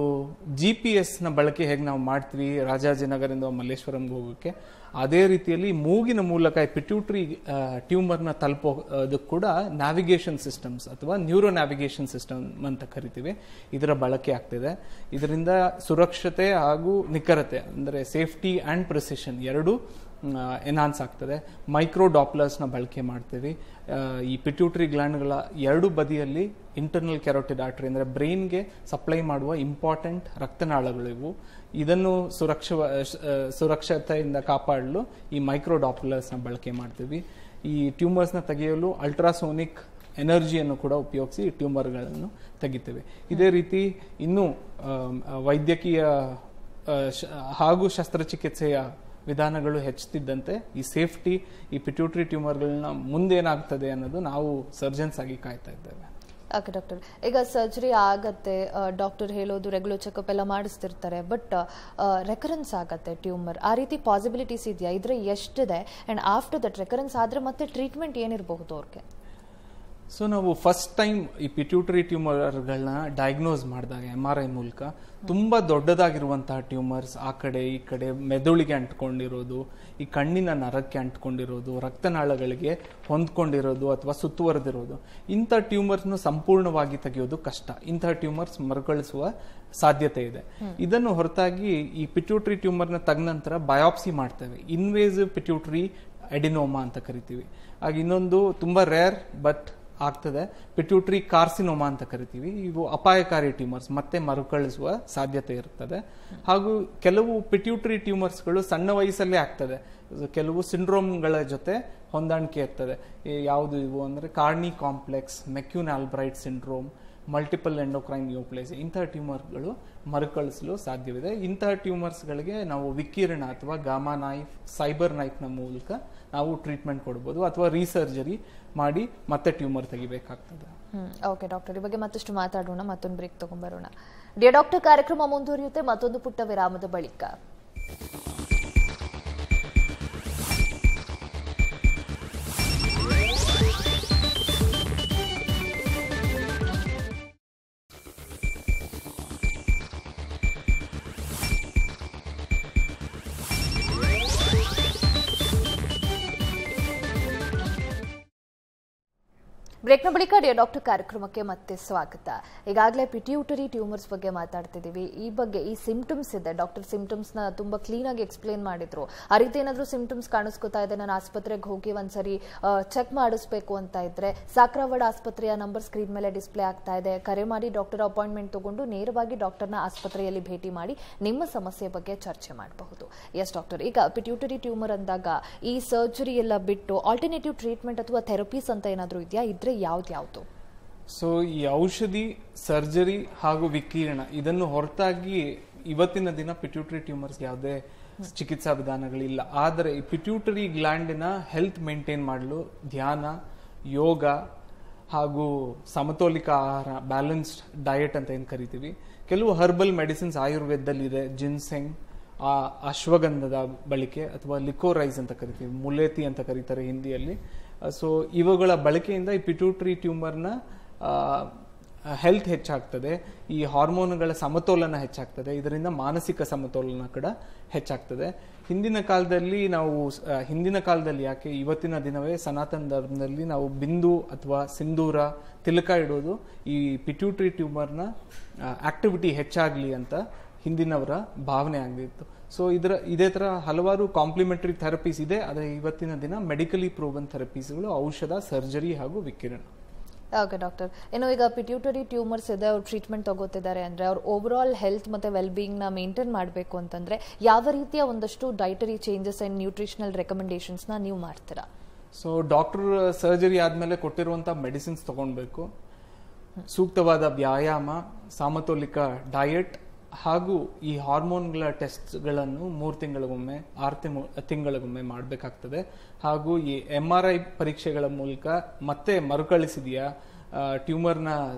GPS ನ ಬಳಕೆ ಹೇಗೆ ನಾವು ಮಾಡ್ತೀವಿ ರಾಜಾಜಿನಗರದಿಂದ ಮಲ್ಲೇಶ್ವರಂಗೆ ಹೋಗೋಕ್ಕೆ, ಅದೇ ರೀತಿಯಲ್ಲಿ ಮೂಗಿನ ಮೂಲಕ ಪಿಟ್ಯೂಟರಿ ಟ್ಯೂಮರ್ನ ತಲುಪೋದಕ್ಕೆ ಕೂಡ ನ್ಯಾವಿಗೇಷನ್ ಸಿಸ್ಟಮ್ಸ್ ಅಥವಾ ನ್ಯೂರೋ ನ್ಯಾವಿಗೇಷನ್ ಸಿಸ್ಟಮ್ ಅಂತ ಕರಿತೀವಿ, ಇದರ ಬಳಕೆ ಆಗ್ತಿದೆ. ಇದರಿಂದ ಸುರಕ್ಷತೆ ಹಾಗೂ ನಿಖರತೆ ಅಂದರೆ ಸೇಫ್ಟಿ ಆ್ಯಂಡ್ ಪ್ರಿಸಿಷನ್ ಎರಡೂ ಎನ್ಹಾನ್ಸ್ ಆಗ್ತದೆ. ಮೈಕ್ರೋ ಡಾಪ್ಲರ್ಸ್ನ ಬಳಕೆ ಮಾಡ್ತೀವಿ. ಈ ಪಿಟ್ಯೂಟರಿ ಗ್ಲ್ಯಾಂಡ್ಗಳ ಎರಡು ಬದಿಯಲ್ಲಿ ಇಂಟರ್ನಲ್ ಕ್ಯಾರೋಟಿಡ್ ಆರ್ಟರಿ ಅಂದರೆ ಬ್ರೈನ್ಗೆ ಸಪ್ಲೈ ಮಾಡುವ ಇಂಪಾರ್ಟೆಂಟ್ ರಕ್ತನಾಳಗಳು ಇವು. ಇದನ್ನು ಸುರಕ್ಷತೆಯಿಂದ ಕಾಪಾಡಲು ಈ ಮೈಕ್ರೋ ಡಾಪ್ಲರ್ಸ್ನ ಬಳಕೆ ಮಾಡ್ತೀವಿ. ಈ ಟ್ಯೂಮರ್ಸ್ನ ತೆಗೆಯಲು ಅಲ್ಟ್ರಾಸೋನಿಕ್ ಎನರ್ಜಿಯನ್ನು ಕೂಡ ಉಪಯೋಗಿಸಿ ಟ್ಯೂಮರ್ಗಳನ್ನು ತೆಗಿತೇವೆ. ಇದೇ ರೀತಿ ಇನ್ನೂ ವೈದ್ಯಕೀಯ ಹಾಗೂ ಶಸ್ತ್ರಚಿಕಿತ್ಸೆಯ ವಿಧಾನಗಳು ಹೆಚ್ಚುತ್ತಿದ್ದಂತೆ ಈ ಸೇಫ್ಟಿ, ಈ ಪಿಟ್ಯೂಟರಿ ಟ್ಯೂಮರ್ಗಳನ್ನ ಮುಂದೇನಾಗ್ತದೆ ಅನ್ನೋದು ನಾವು ಸರ್ಜನ್ಸ್ ಆಗಿ ಕಾಯ್ತಾ ಇದ್ದೇವೆ. ಓಕೆ ಡಾಕ್ಟರ್, ಈಗ ಸರ್ಜರಿ ಆಗತ್ತೆ, ಡಾಕ್ಟರ್ ಹೇಳೋದು ರೆಗ್ಯುಲರ್ ಚೆಕಪ್ ಎಲ್ಲ ಮಾಡಿಸ್ತಿರ್ತಾರೆ, ಬಟ್ ರೆಕರೆನ್ಸ್ ಆಗತ್ತೆ ಟ್ಯೂಮರ್, ಆ ರೀತಿ ಪಾಸಿಬಿಲಿಟೀಸ್ ಇದೆಯಾ? ಇದ್ರೆ ಎಷ್ಟಿದೆ? ಆ್ಯಂಡ್ ಆಫ್ಟರ್ ದಟ್ ರೆಕರೆನ್ಸ್ ಆದರೆ ಮತ್ತೆ ಟ್ರೀಟ್ಮೆಂಟ್ ಏನಿರಬಹುದು ಅವ್ರಿಗೆ? ಸೊ ನಾವು ಫಸ್ಟ್ ಟೈಮ್ ಈ ಪಿಟ್ಯೂಟರಿ ಟ್ಯೂಮರ್ಗಳನ್ನ ಡಯಾಗ್ನೋಸ್ ಮಾಡಿದಾಗ MRI ಮೂಲಕ ತುಂಬ ದೊಡ್ಡದಾಗಿರುವಂತಹ ಟ್ಯೂಮರ್ಸ್ ಆ ಕಡೆ ಈ ಕಡೆ ಮೆದುಳಿಗೆ ಅಂಟ್ಕೊಂಡಿರೋದು, ಈ ಕಣ್ಣಿನ ನರಕ್ಕೆ ಅಂಟ್ಕೊಂಡಿರೋದು, ರಕ್ತನಾಳಗಳಿಗೆ ಹೊಂದ್ಕೊಂಡಿರೋದು ಅಥವಾ ಸುತ್ತುವರೆದಿರೋದು, ಇಂಥ ಟ್ಯೂಮರ್ಸ್ನು ಸಂಪೂರ್ಣವಾಗಿ ತೆಗೆಯೋದು ಕಷ್ಟ. ಇಂತಹ ಟ್ಯೂಮರ್ಸ್ ಮರುಕಳಿಸುವ ಸಾಧ್ಯತೆ ಇದೆ. ಇದನ್ನು ಹೊರತಾಗಿ ಈ ಪಿಟ್ಯೂಟರಿ ಟ್ಯೂಮರ್ನ ತೆಗೆದ ನಂತರ ಬಯಾಪ್ಸಿ ಮಾಡ್ತೇವೆ. ಇನ್ವೇಸಿವ್ ಪಿಟ್ಯೂಟರಿ ಎಡಿನೋಮಾ ಅಂತ ಕರಿತೀವಿ. ಆಗ ಇನ್ನೊಂದು ತುಂಬಾ ರೇರ್ ಬಟ್ ಆಗ್ತದೆ, ಪಿಟ್ಯೂಟರಿ ಕಾರ್ಸಿನೋಮಾ ಅಂತ ಕರಿತೀವಿ. ಇವು ಅಪಾಯಕಾರಿ ಟ್ಯೂಮರ್ಸ್, ಮತ್ತೆ ಮರುಕಳಿಸುವ ಸಾಧ್ಯತೆ ಇರ್ತದೆ. ಹಾಗೂ ಕೆಲವು ಪಿಟ್ಯೂಟರಿ ಟ್ಯೂಮರ್ಸ್ಗಳು ಸಣ್ಣ ವಯಸ್ಸಲ್ಲೇ ಆಗ್ತದೆ. ಕೆಲವು ಸಿಂಡ್ರೋಮ್ಗಳ ಜೊತೆ ಹೊಂದಾಣಿಕೆ ಇರ್ತದೆ. ಯಾವುದು ಇವು ಅಂದರೆ Carney complex, McCune Albright syndrome, multiple endocrine neoplasia, ಇಂತಹ ಟ್ಯೂಮರ್ಗಳು ಮರುಕಳಿಸಲು ಸಾಧ್ಯವಿದೆ. ಇಂತಹ ಟ್ಯೂಮರ್ಸ್ಗಳಿಗೆ ನಾವು ವಿಕಿರಣ ಅಥವಾ ಗಾಮಾ ನೈಫ್, ಸೈಬರ್ ನೈಫ್ನ ಮೂಲಕ ನಾವು ಟ್ರೀಟ್ಮೆಂಟ್ ಕೊಡ್ಬೋದು ಅಥವಾ ರೀಸರ್ಜರಿ ಮಾಡಿ ಮತ್ತೆ ಟ್ಯೂಮರ್ ತೆಗಿಬೇಕಾಗ್ತದೆ. ಓಕೆ ಡಾಕ್ಟರ್, ಈ ಬಗ್ಗೆ ಮತ್ತಷ್ಟು ಮಾತಾಡೋಣ. ಮತ್ತೊಂದು ಬ್ರೇಕ್ ತಗೊಂಡ್ಬರೋಣ. ಡಿಯರ್ ಡಾಕ್ಟರ್ ಕಾರ್ಯಕ್ರಮ ಮುಂದುವರಿಯುತ್ತೆ ಮತ್ತೊಂದು ಪುಟ್ಟ ವಿರಾಮದ ಬಳಿಕ. ಬ್ರೇಕ್ನ ಬಳಿಕ ಡಿಯರ್ ಡಾಕ್ಟರ್ ಕಾರ್ಯಕ್ರಮಕ್ಕೆ ಮತ್ತೆ ಸ್ವಾಗತ. ಈಗಾಗಲೇ ಪಿಟ್ಯೂಟರಿ ಟ್ಯೂಮರ್ಸ್ ಬಗ್ಗೆ ಮಾತಾಡ್ತಿದ್ದೀವಿ. ಈ ಬಗ್ಗೆ ಈ ಸಿಂಪ್ಟಮ್ಸ್ ಇದೆ, ಡಾಕ್ಟರ್ ಸಿಂಪ್ಟಮ್ಸ್ನ ತುಂಬ ಕ್ಲೀನಾಗಿ ಎಕ್ಸ್ಪ್ಲೇನ್ ಮಾಡಿದ್ರು. ಆ ರೀತಿ ಏನಾದರೂ ಸಿಂಪ್ಟಮ್ಸ್ ಕಾಣಿಸ್ಕೊತಾ ಇದೆ, ನಾನು ಆಸ್ಪತ್ರೆಗೆ ಹೋಗಿ ಒಂದ್ಸರಿ ಚೆಕ್ ಮಾಡಿಸ್ಬೇಕು ಅಂತ ಇದ್ರೆ ಸಾಕ್ರಾವಡ್ ಆಸ್ಪತ್ರೆಯ ನಂಬರ್ ಸ್ಕ್ರೀನ್ ಮೇಲೆ ಡಿಸ್ಪ್ಲೇ ಆಗ್ತಾ ಇದೆ. ಕರೆ ಮಾಡಿ ಡಾಕ್ಟರ್ ಅಪಾಯಿಂಟ್ಮೆಂಟ್ ತಗೊಂಡು ನೇರವಾಗಿ ಡಾಕ್ಟರ್ನ ಆಸ್ಪತ್ರೆಯಲ್ಲಿ ಭೇಟಿ ಮಾಡಿ ನಿಮ್ಮ ಸಮಸ್ಯೆ ಬಗ್ಗೆ ಚರ್ಚೆ ಮಾಡಬಹುದು. ಎಸ್ ಡಾಕ್ಟರ್, ಈಗ ಪಿಟ್ಯೂಟರಿ ಟ್ಯೂಮರ್ ಅಂದಾಗ ಈ ಸರ್ಜರಿ ಎಲ್ಲ ಬಿಟ್ಟು ಆಲ್ಟರ್ನೇಟಿವ್ ಟ್ರೀಟ್ಮೆಂಟ್ ಅಥವಾ ಥೆರಪೀಸ್ ಅಂತ ಏನಾದರೂ ಇದೆಯಾ? ಇದ್ರೆ ಯಾವ್ದು? ಸೊ ಈ ಔಷಧಿ, ಸರ್ಜರಿ ಹಾಗೂ ವಿಕಿರಣ ಇದನ್ನು ಹೊರತಾಗಿ ಇವತ್ತಿನ ದಿನ ಪಿಟ್ಯೂಟರಿ ಟ್ಯೂಮರ್ಸ್ ಯಾವುದೇ ಚಿಕಿತ್ಸಾ ವಿಧಾನಗಳಿಲ್ಲ. ಆದರೆ ಈ ಪಿಟ್ಯೂಟರಿ ಗ್ಲ್ಯಾಂಡಿನ ಹೆಲ್ತ್ ಮೇಂಟೈನ್ ಮಾಡಲು ಧ್ಯಾನ, ಯೋಗ ಹಾಗೂ ಸಮತೋಲಿತ ಆಹಾರ, ಬ್ಯಾಲೆನ್ಸ್ಡ್ ಡಯಟ್ ಅಂತ ಏನು ಕರಿತೀವಿ, ಕೆಲವು ಹರ್ಬಲ್ ಮೆಡಿಸಿನ್ಸ್ ಆಯುರ್ವೇದದಲ್ಲಿದೆ. ಜಿನ್ಸೆಂಗ್, ಅಶ್ವಗಂಧದ ಬಳಕೆ ಅಥವಾ ಲಿಕೋರೈಸ್ ಅಂತ ಕರಿತೀವಿ, ಮುಲೇತಿ ಅಂತ ಕರೀತಾರೆ ಹಿಂದಿಯಲ್ಲಿ. ಸೊ ಇವುಗಳ ಬಳಕೆಯಿಂದ ಈ ಪಿಟ್ಯೂಟರಿ ಟ್ಯೂಮರ್ನ ಹೆಲ್ತ್ ಹೆಚ್ಚಾಗ್ತದೆ, ಈ ಹಾರ್ಮೋನ್ಗಳ ಸಮತೋಲನ ಹೆಚ್ಚಾಗ್ತದೆ, ಇದರಿಂದ ಮಾನಸಿಕ ಸಮತೋಲನ ಕೂಡ ಹೆಚ್ಚಾಗ್ತದೆ. ಹಿಂದಿನ ಕಾಲದಲ್ಲಿ ಯಾಕೆ ಇವತ್ತಿನ ದಿನವೇ ಸನಾತನ ಧರ್ಮದಲ್ಲಿ ನಾವು ಬಿಂದು ಅಥವಾ ಸಿಂಧೂರ, ತಿಲಕ ಇಡೋದು ಈ ಪಿಟ್ಯೂಟರಿ ಟ್ಯೂಮರ್ನ ಆಕ್ಟಿವಿಟಿ ಹೆಚ್ಚಾಗಲಿ ಅಂತ ಹಿಂದಿನವರ ಭಾವನೆ ಆಗಿತ್ತು. ಸೊ ಇದೇ ತರ ಹಲವಾರು ಕಾಂಪ್ಲಿಮೆಂಟರಿ ಥೆರಪೀಸ್ ಇದೆ. ಆದರೆ ಇವತ್ತಿನ ದಿನ ಮೆಡಿಕಲಿ ಪ್ರೂವನ್ ಥೆರಪೀಸ್ಗಳು ಔಷಧ, ಸರ್ಜರಿ ಹಾಗೂ ವಿಕಿರಣ. ಓಕೆ ಡಾಕ್ಟರ್, ಇನ್ನು ಈಗ ಪಿಟ್ಯೂಟರಿ ಟ್ಯೂಮರ್ಸ್ ಇದೆ, ಅವ್ರು ಟ್ರೀಟ್ಮೆಂಟ್ ತಗೋತಿದ್ದಾರೆ ಅಂದರೆ ಅವ್ರ ಓವರ್ ಆಲ್ ಹೆಲ್ತ್ ಮತ್ತು ವೆಲ್ಬೀಯಿಂಗ್ನ ಮೇಂಟೈನ್ ಮಾಡಬೇಕು ಅಂತಂದರೆ ಯಾವ ರೀತಿಯ ಒಂದಷ್ಟು ಡೈಟರಿ ಚೇಂಜಸ್ ಆ್ಯಂಡ್ ನ್ಯೂಟ್ರಿಷನಲ್ ರೆಕಮೆಂಡೇಷನ್ಸ್ನ ನೀವು ಮಾಡ್ತೀರಾ? ಸೊ ಡಾಕ್ಟರ್ ಸರ್ಜರಿ ಆದಮೇಲೆ ಕೊಟ್ಟಿರುವಂಥ ಮೆಡಿಸಿನ್ಸ್ ತಗೊಳ್ಬೇಕು. ಸೂಕ್ತವಾದ ವ್ಯಾಯಾಮ, ಸಮತೋಲಿತ ಡಯಟ್ ಹಾಗೂ ಈ ಹಾರ್ಮೋನ್ಗಳ ಟೆಸ್ಟ್ಗಳನ್ನು 3 ತಿಂಗಳಿಗೊಮ್ಮೆ 6 ತಿಂಗಳಿಗೊಮ್ಮೆ ಮಾಡಬೇಕಾಗ್ತದೆ. ಹಾಗೂ ಈ MRI ಪರೀಕ್ಷೆಗಳ ಮೂಲಕ ಮತ್ತೆ ಮರುಕಳಿಸಿದೆಯಾ, ಟ್ಯೂಮರ್ನ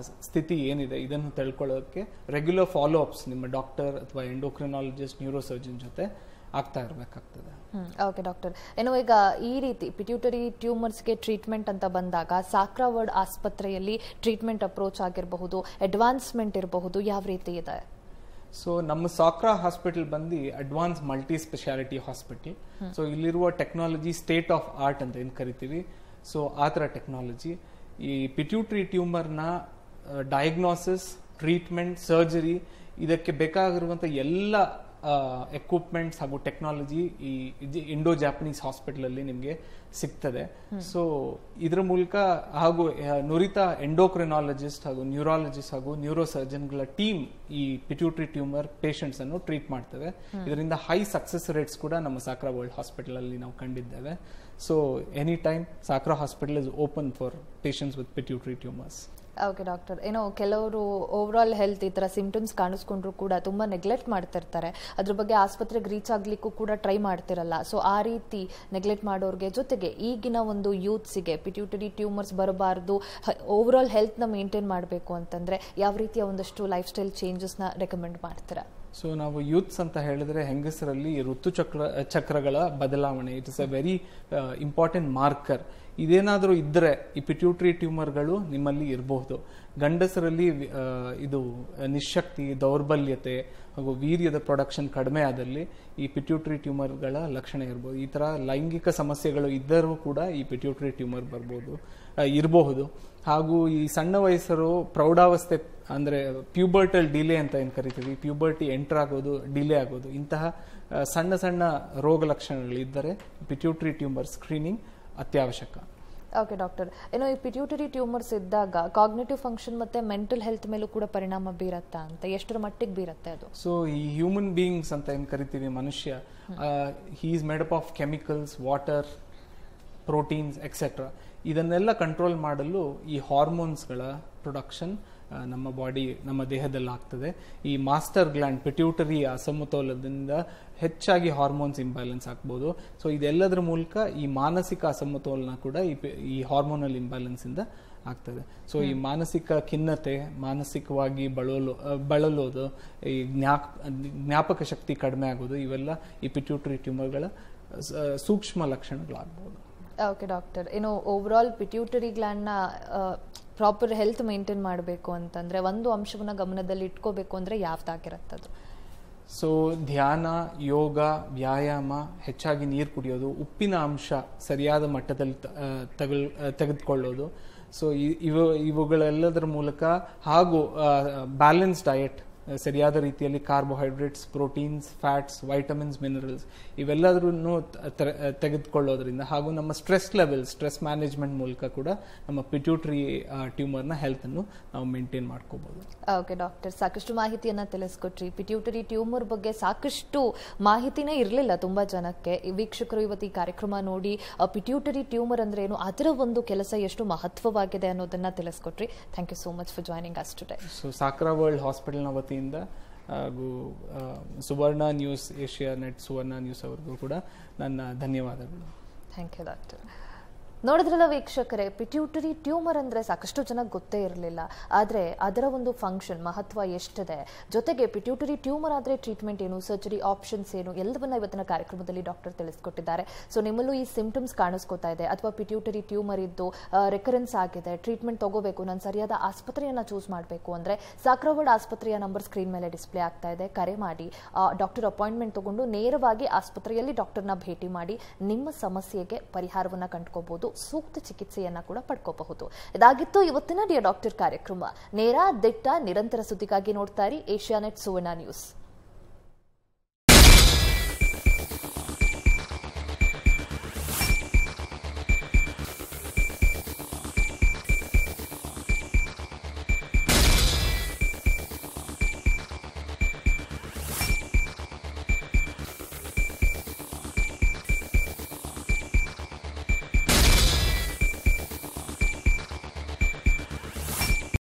ಸ್ಥಿತಿ ಏನಿದೆ ಇದನ್ನು ತಿಳ್ಕೊಳ್ಳೋಕ್ಕೆ ರೆಗ್ಯುಲರ್ ಫಾಲೋ ಅಪ್ಸ್ ನಿಮ್ಮ ಡಾಕ್ಟರ್ ಅಥವಾ ಎಂಡೋಕ್ರಿನಾಲಜಿಸ್ಟ್, ನ್ಯೂರೋಸರ್ಜನ್ ಜೊತೆ ಆಗ್ತಾ ಇರಬೇಕಾಗ್ತದೆ. ಓಕೆ ಡಾಕ್ಟರ್, ಇನ್ನು ಈಗ ಈ ರೀತಿ ಪಿಟ್ಯೂಟರಿ ಟ್ಯೂಮರ್ಸ್ಗೆ ಟ್ರೀಟ್ಮೆಂಟ್ ಅಂತ ಬಂದಾಗ ಸಾಕ್ರಾವರ್ಡ್ ಆಸ್ಪತ್ರೆಯಲ್ಲಿ ಟ್ರೀಟ್ಮೆಂಟ್ ಅಪ್ರೋಚ್ ಆಗಿರಬಹುದು, ಅಡ್ವಾನ್ಸ್ಮೆಂಟ್ ಇರಬಹುದು, ಯಾವ ರೀತಿ ಇದೆ? ಸೊ ನಮ್ಮ ಸಾಕ್ರಾ ಹಾಸ್ಪಿಟಲ್ ಬಂದು advance multi speciality hospital. So ಇಲ್ಲಿರುವ ಟೆಕ್ನಾಲಜಿ ಸ್ಟೇಟ್ ಆಫ್ ಆರ್ಟ್ ಅಂತ ಏನು ಕರಿತೀವಿ. ಸೊ ಆ ಥರ ಟೆಕ್ನಾಲಜಿ ಈ ಪಿಟ್ಯೂಟರಿ ಟ್ಯೂಮರ್ನ ಡಯಾಗ್ನೋಸಿಸ್, ಟ್ರೀಟ್ಮೆಂಟ್, ಸರ್ಜರಿ ಇದಕ್ಕೆ ಬೇಕಾಗಿರುವಂಥ ಎಲ್ಲ ಎಕ್ವಿಪ್ಮೆಂಟ್ಸ್ ಹಾಗೂ ಟೆಕ್ನಾಲಜಿ ಈ ಇಂಡೋ ಜಾಪನೀಸ್ ಹಾಸ್ಪಿಟಲ್ ಅಲ್ಲಿ ನಿಮಗೆ ಸಿಗ್ತದೆ. ಸೊ ಇದರ ಮೂಲಕ ಹಾಗೂ ನುರಿತ ಎಂಡೋಕ್ರಿನಾಲಜಿಸ್ಟ್ ಹಾಗೂ ನ್ಯೂರಾಲಜಿಸ್ಟ್ ಹಾಗೂ ನ್ಯೂರೋಸರ್ಜನ್ಗಳ ಟೀಮ್ ಈ ಪಿಟ್ಯೂಟರಿ ಟ್ಯೂಮರ್ ಪೇಷಂಟ್ಸ್ ಅನ್ನು ಟ್ರೀಟ್ ಮಾಡ್ತೇವೆ. ಇದರಿಂದ ಹೈ ಸಕ್ಸಸ್ ರೇಟ್ಸ್ ಕೂಡ ನಮ್ಮ ಸಾಕ್ರಾ ವರ್ಲ್ಡ್ ಹಾಸ್ಪಿಟಲ್ ಅಲ್ಲಿ ನಾವು ಕಂಡಿದ್ದೇವೆ. So any time Sakra hospital is open for patients with pituitary tumours. Okay doctor, ಏನೋ ಕೆಲವರು ಓವರ್ ಆಲ್ ಹೆಲ್ತ್ ಈ ಥರ ಸಿಂಪ್ಟಮ್ಸ್ ಕಾಣಿಸ್ಕೊಂಡ್ರು ಕೂಡ ತುಂಬ ನೆಗ್ಲೆಕ್ಟ್ ಮಾಡ್ತಿರ್ತಾರೆ, ಅದ್ರ ಬಗ್ಗೆ ಆಸ್ಪತ್ರೆಗೆ ರೀಚ್ ಆಗಲಿಕ್ಕೂ ಕೂಡ ಟ್ರೈ ಮಾಡ್ತಿರಲ್ಲ. ಸೊ ಆ ರೀತಿ ನೆಗ್ಲೆಕ್ಟ್ ಮಾಡೋರಿಗೆ, ಜೊತೆಗೆ ಈಗಿನ ಒಂದು ಯೂತ್ಸಿಗೆ ಪಿಟ್ಯೂಟರಿ ಟ್ಯೂಮರ್ಸ್ ಬರಬಾರ್ದು, ಓವರ್ ಆಲ್ ಹೆಲ್ತ್ನ ಮೇಂಟೈನ್ ಮಾಡಬೇಕು ಅಂತಂದರೆ ಯಾವ ರೀತಿಯ ಒಂದಷ್ಟು ಲೈಫ್ ಸ್ಟೈಲ್ ಚೇಂಜಸ್ನ ರೆಕಮೆಂಡ್ ಮಾಡ್ತೀರಾ? ಸೊ ನಾವು ಯೂತ್ಸ್ ಅಂತ ಹೇಳಿದ್ರೆ ಹೆಂಗಸರಲ್ಲಿ ಚಕ್ರಗಳ ಬದಲಾವಣೆ it is a very important marker. ಇದೇನಾದರೂ ಇದ್ದರೆ ಈ ಪಿಟ್ಯೂಟರಿ ಟ್ಯೂಮರ್ಗಳು ನಿಮ್ಮಲ್ಲಿ ಇರಬಹುದು. ಗಂಡಸರಲ್ಲಿ ಇದು ನಿಶಕ್ತಿ, ದೌರ್ಬಲ್ಯತೆ ಹಾಗೂ ವೀರ್ಯದ ಪ್ರೊಡಕ್ಷನ್ ಕಡಿಮೆ ಆದಲ್ಲಿ ಈ ಪಿಟ್ಯೂಟರಿ ಟ್ಯೂಮರ್ಗಳ ಲಕ್ಷಣ ಇರ್ಬೋದು. ಈ ಥರ ಲೈಂಗಿಕ ಸಮಸ್ಯೆಗಳು ಇದ್ದರೂ ಕೂಡ ಈ ಪಿಟ್ಯೂಟರಿ ಟ್ಯೂಮರ್ ಇರಬಹುದು. ಹಾಗೂ ಈ ಸಣ್ಣ ವಯಸ್ಸರು ಪ್ರೌಢಾವಸ್ಥೆ ಅಂದರೆ ಪ್ಯೂಬರ್ಟಲ್ ಡಿಲೇ ಅಂತ ಏನು ಕರಿತೀವಿ, ಪ್ಯೂಬರ್ಟಿ ಎಂಟರ್ ಆಗೋದು, ಡಿಲೇ ಆಗೋದು, ಇಂತಹ ಸಣ್ಣ ಸಣ್ಣ ರೋಗ ಲಕ್ಷಣಗಳಿದ್ದರೆ ಪಿಟ್ಯೂಟರಿ ಟ್ಯೂಮರ್ ಸ್ಕ್ರೀನಿಂಗ್ ಅತ್ಯವಶ್ಯಕ. ಓಕೆ ಡಾಕ್ಟರ್, ಏನೋ ಈ ಪಿಟ್ಯೂಟರಿ ಟ್ಯೂಮರ್ಸ್ ಇದ್ದಾಗ ಕಾಗ್ನಿಟಿವ್ ಫಂಕ್ಷನ್ ಮತ್ತೆ ಮೆಂಟಲ್ ಹೆಲ್ತ್ ಮೇಲೂ ಕೂಡ ಪರಿಣಾಮ ಬೀರತ್ತಾ ಅಂತ, ಎಷ್ಟರ ಮಟ್ಟಿಗೆ ಬೀರತ್ತೆ ಅದು? ಸೊ ಈ ಹ್ಯೂಮನ್ ಬೀಯಿಂಗ್ಸ್ ಅಂತ ಏನು ಕರಿತೀವಿ, ಮನುಷ್ಯ, he is made up of chemicals, water, proteins etcetera. ಇದನ್ನೆಲ್ಲ ಕಂಟ್ರೋಲ್ ಮಾಡಲು ಈ ಹಾರ್ಮೋನ್ಸ್ಗಳ ಪ್ರೊಡಕ್ಷನ್ ನಮ್ಮ ದೇಹದಲ್ಲಿ ಆಗ್ತದೆ. ಈ ಮಾಸ್ಟರ್ ಗ್ಲ್ಯಾಂಡ್ ಪಿಟ್ಯೂಟರಿ ಅಸಮತೋಲನದಿಂದ ಹೆಚ್ಚಾಗಿ ಹಾರ್ಮೋನ್ಸ್ ಇಂಬ್ಯಾಲೆನ್ಸ್ ಆಗ್ಬೋದು. ಸೊ ಇದೆಲ್ಲದರ ಮೂಲಕ ಈ ಮಾನಸಿಕ ಅಸಮತೋಲನ ಕೂಡ ಈ ಹಾರ್ಮೋನಲ್ ಇಂಬ್ಯಾಲೆನ್ಸ್ ಇಂದ ಆಗ್ತದೆ. ಸೊ ಈ ಮಾನಸಿಕ ಖಿನ್ನತೆ, ಮಾನಸಿಕವಾಗಿ ಬಳಲೋದು, ಈ ಜ್ಞಾಪಕ ಶಕ್ತಿ ಕಡಿಮೆ ಆಗೋದು, ಇವೆಲ್ಲ ಈ ಪಿಟ್ಯೂಟರಿ ಟ್ಯೂಮರ್ಗಳ ಸೂಕ್ಷ್ಮ ಲಕ್ಷಣಗಳಾಗ್ಬೋದು. ಓಕೆ ಡಾಕ್ಟರ್, ಏನು ಓವರ್ ಆಲ್ ಪಿಟ್ಯೂಟರಿ ಗ್ಲ್ಯಾಂಡ್ನ ಪ್ರಾಪರ್ ಹೆಲ್ತ್ ಮೇಂಟೈನ್ ಮಾಡಬೇಕು ಅಂತಂದ್ರೆ ಒಂದು ಅಂಶವನ್ನ ಗಮನದಲ್ಲಿ ಇಟ್ಕೋಬೇಕು ಅಂದ್ರೆ ಯಾವ್ದಾಗಿರತ್ತದು? ಸೊ ಧ್ಯಾನ, ಯೋಗ, ವ್ಯಾಯಾಮ, ಹೆಚ್ಚಾಗಿ ನೀರು ಕುಡಿಯೋದು, ಉಪ್ಪಿನ ಅಂಶ ಸರಿಯಾದ ಮಟ್ಟದಲ್ಲಿ ತೆಗೆದುಕೊಳ್ಳೋದು. ಸೊ ಇವುಗಳೆಲ್ಲದರ ಮೂಲಕ, ಹಾಗೂ ಬ್ಯಾಲೆನ್ಸ್ ಡಯಟ್, ಸರಿಯಾದ ರೀತಿಯಲ್ಲಿ carbohydrates, proteins, fats, vitamins, minerals ಇವೆಲ್ಲದನ್ನು ತೆಗೆದುಕೊಳ್ಳೋದ್ರಿಂದ, ಹಾಗೂ ನಮ್ಮ ಸ್ಟ್ರೆಸ್ ಮ್ಯಾನೇಜ್ಮೆಂಟ್ ಮೂಲಕ ಕೂಡ ನಮ್ಮ ಪಿಟ್ಯೂಟರಿ ಟ್ಯೂಮರ್ನ ಹೆಲ್ತ್ ಅನ್ನು ನಾವು ಮೇಂಟೈನ್ ಮಾಡ್ಕೋಬಹುದು. ಓಕೆ ಡಾಕ್ಟರ್, ಸಾಕಷ್ಟು ಮಾಹಿತಿಯನ್ನ ತಿಳಿಸ್ಕೊಟ್ರಿ. ಪಿಟ್ಯೂಟರಿ ಟ್ಯೂಮರ್ ಬಗ್ಗೆ ಸಾಕಷ್ಟು ಮಾಹಿತಿನೇ ಇರಲಿಲ್ಲ ತುಂಬಾ ಜನಕ್ಕೆ. ವೀಕ್ಷಕರು ಇವತ್ತು ಈ ಕಾರ್ಯಕ್ರಮ ನೋಡಿ ಪಿಟ್ಯೂಟರಿ ಟ್ಯೂಮರ್ ಅಂದ್ರೆ ಏನು, ಅದರ ಒಂದು ಕೆಲಸ ಎಷ್ಟು ಮಹತ್ವವಾಗಿದೆ ಅನ್ನೋದನ್ನ ತಿಳಿಸ್ಕೊಟ್ರಿ. Thank you so much for joining us today. So Sakra World ಹಾಸ್ಪಿಟಲ್ನ ವತಿಯಿಂದ ಹಾಗೂ Suvarna News, Asianet Suvarna News ಅವರಿಗೂ ಕೂಡ ನನ್ನ ಧನ್ಯವಾದಗಳು. Thank you doctor. ನೋಡಿದ್ರಲ್ಲ ವೀಕ್ಷಕರೇ, ಪಿಟ್ಯೂಟರಿ ಟ್ಯೂಮರ್ ಅಂದರೆ ಸಾಕಷ್ಟು ಜನಕ್ಕೆ ಗೊತ್ತೇ ಇರಲಿಲ್ಲ. ಆದರೆ ಅದರ ಒಂದು ಫಂಕ್ಷನ್ ಮಹತ್ವ ಎಷ್ಟಿದೆ, ಜೊತೆಗೆ ಪಿಟ್ಯೂಟರಿ ಟ್ಯೂಮರ್ ಆದರೆ ಟ್ರೀಟ್ಮೆಂಟ್ ಏನು, ಸರ್ಜರಿ ಆಪ್ಷನ್ಸ್ ಏನು, ಎಲ್ಲವನ್ನ ಇವತ್ತಿನ ಕಾರ್ಯಕ್ರಮದಲ್ಲಿ ಡಾಕ್ಟರ್ ತಿಳಿಸ್ಕೊಟ್ಟಿದ್ದಾರೆ. ಸೊ ನಿಮ್ಮಲ್ಲೂ ಈ ಸಿಂಪ್ಟಮ್ಸ್ ಕಾಣಿಸ್ಕೊತಾ ಇದೆ ಅಥವಾ ಪಿಟ್ಯೂಟರಿ ಟ್ಯೂಮರ್ ಇದ್ದು ರೆಕರೆನ್ಸ್ ಆಗಿದೆ, ಟ್ರೀಟ್ಮೆಂಟ್ ತಗೋಬೇಕು, ನಾನು ಸರಿಯಾದ ಆಸ್ಪತ್ರೆಯನ್ನು ಚೂಸ್ ಮಾಡಬೇಕು ಅಂದರೆ ಸಾಕ್ರಾ ವರ್ಲ್ಡ್ ಆಸ್ಪತ್ರೆಯ ನಂಬರ್ ಸ್ಕ್ರೀನ್ ಮೇಲೆ ಡಿಸ್ಪ್ಲೇ ಆಗ್ತಾ ಇದೆ. ಕರೆ ಮಾಡಿ ಡಾಕ್ಟರ್ ಅಪಾಯಿಂಟ್ಮೆಂಟ್ ತಗೊಂಡು ನೇರವಾಗಿ ಆಸ್ಪತ್ರೆಯಲ್ಲಿ ಡಾಕ್ಟರ್ನ ಭೇಟಿ ಮಾಡಿ ನಿಮ್ಮ ಸಮಸ್ಯೆಗೆ ಪರಿಹಾರವನ್ನು ಕಂಡುಕೋಬಹುದು, ಸೂಕ್ತ ಚಿಕಿತ್ಸೆಯನ್ನ ಕೂಡ ಪಡ್ಕೋಬಹುದು. ಇದಾಗಿತ್ತು ಇವತ್ತಿನ ಡಿಯರ್ ಡಾಕ್ಟರ್ ಕಾರ್ಯಕ್ರಮ. ನೇರ, ದಿಟ್ಟ, ನಿರಂತರ ಸುದ್ದಿಗಾಗಿ ನೋಡ್ತಾ ಇರಿ ಏಷ್ಯಾನೆಟ್ ಸುವರ್ಣ ನ್ಯೂಸ್.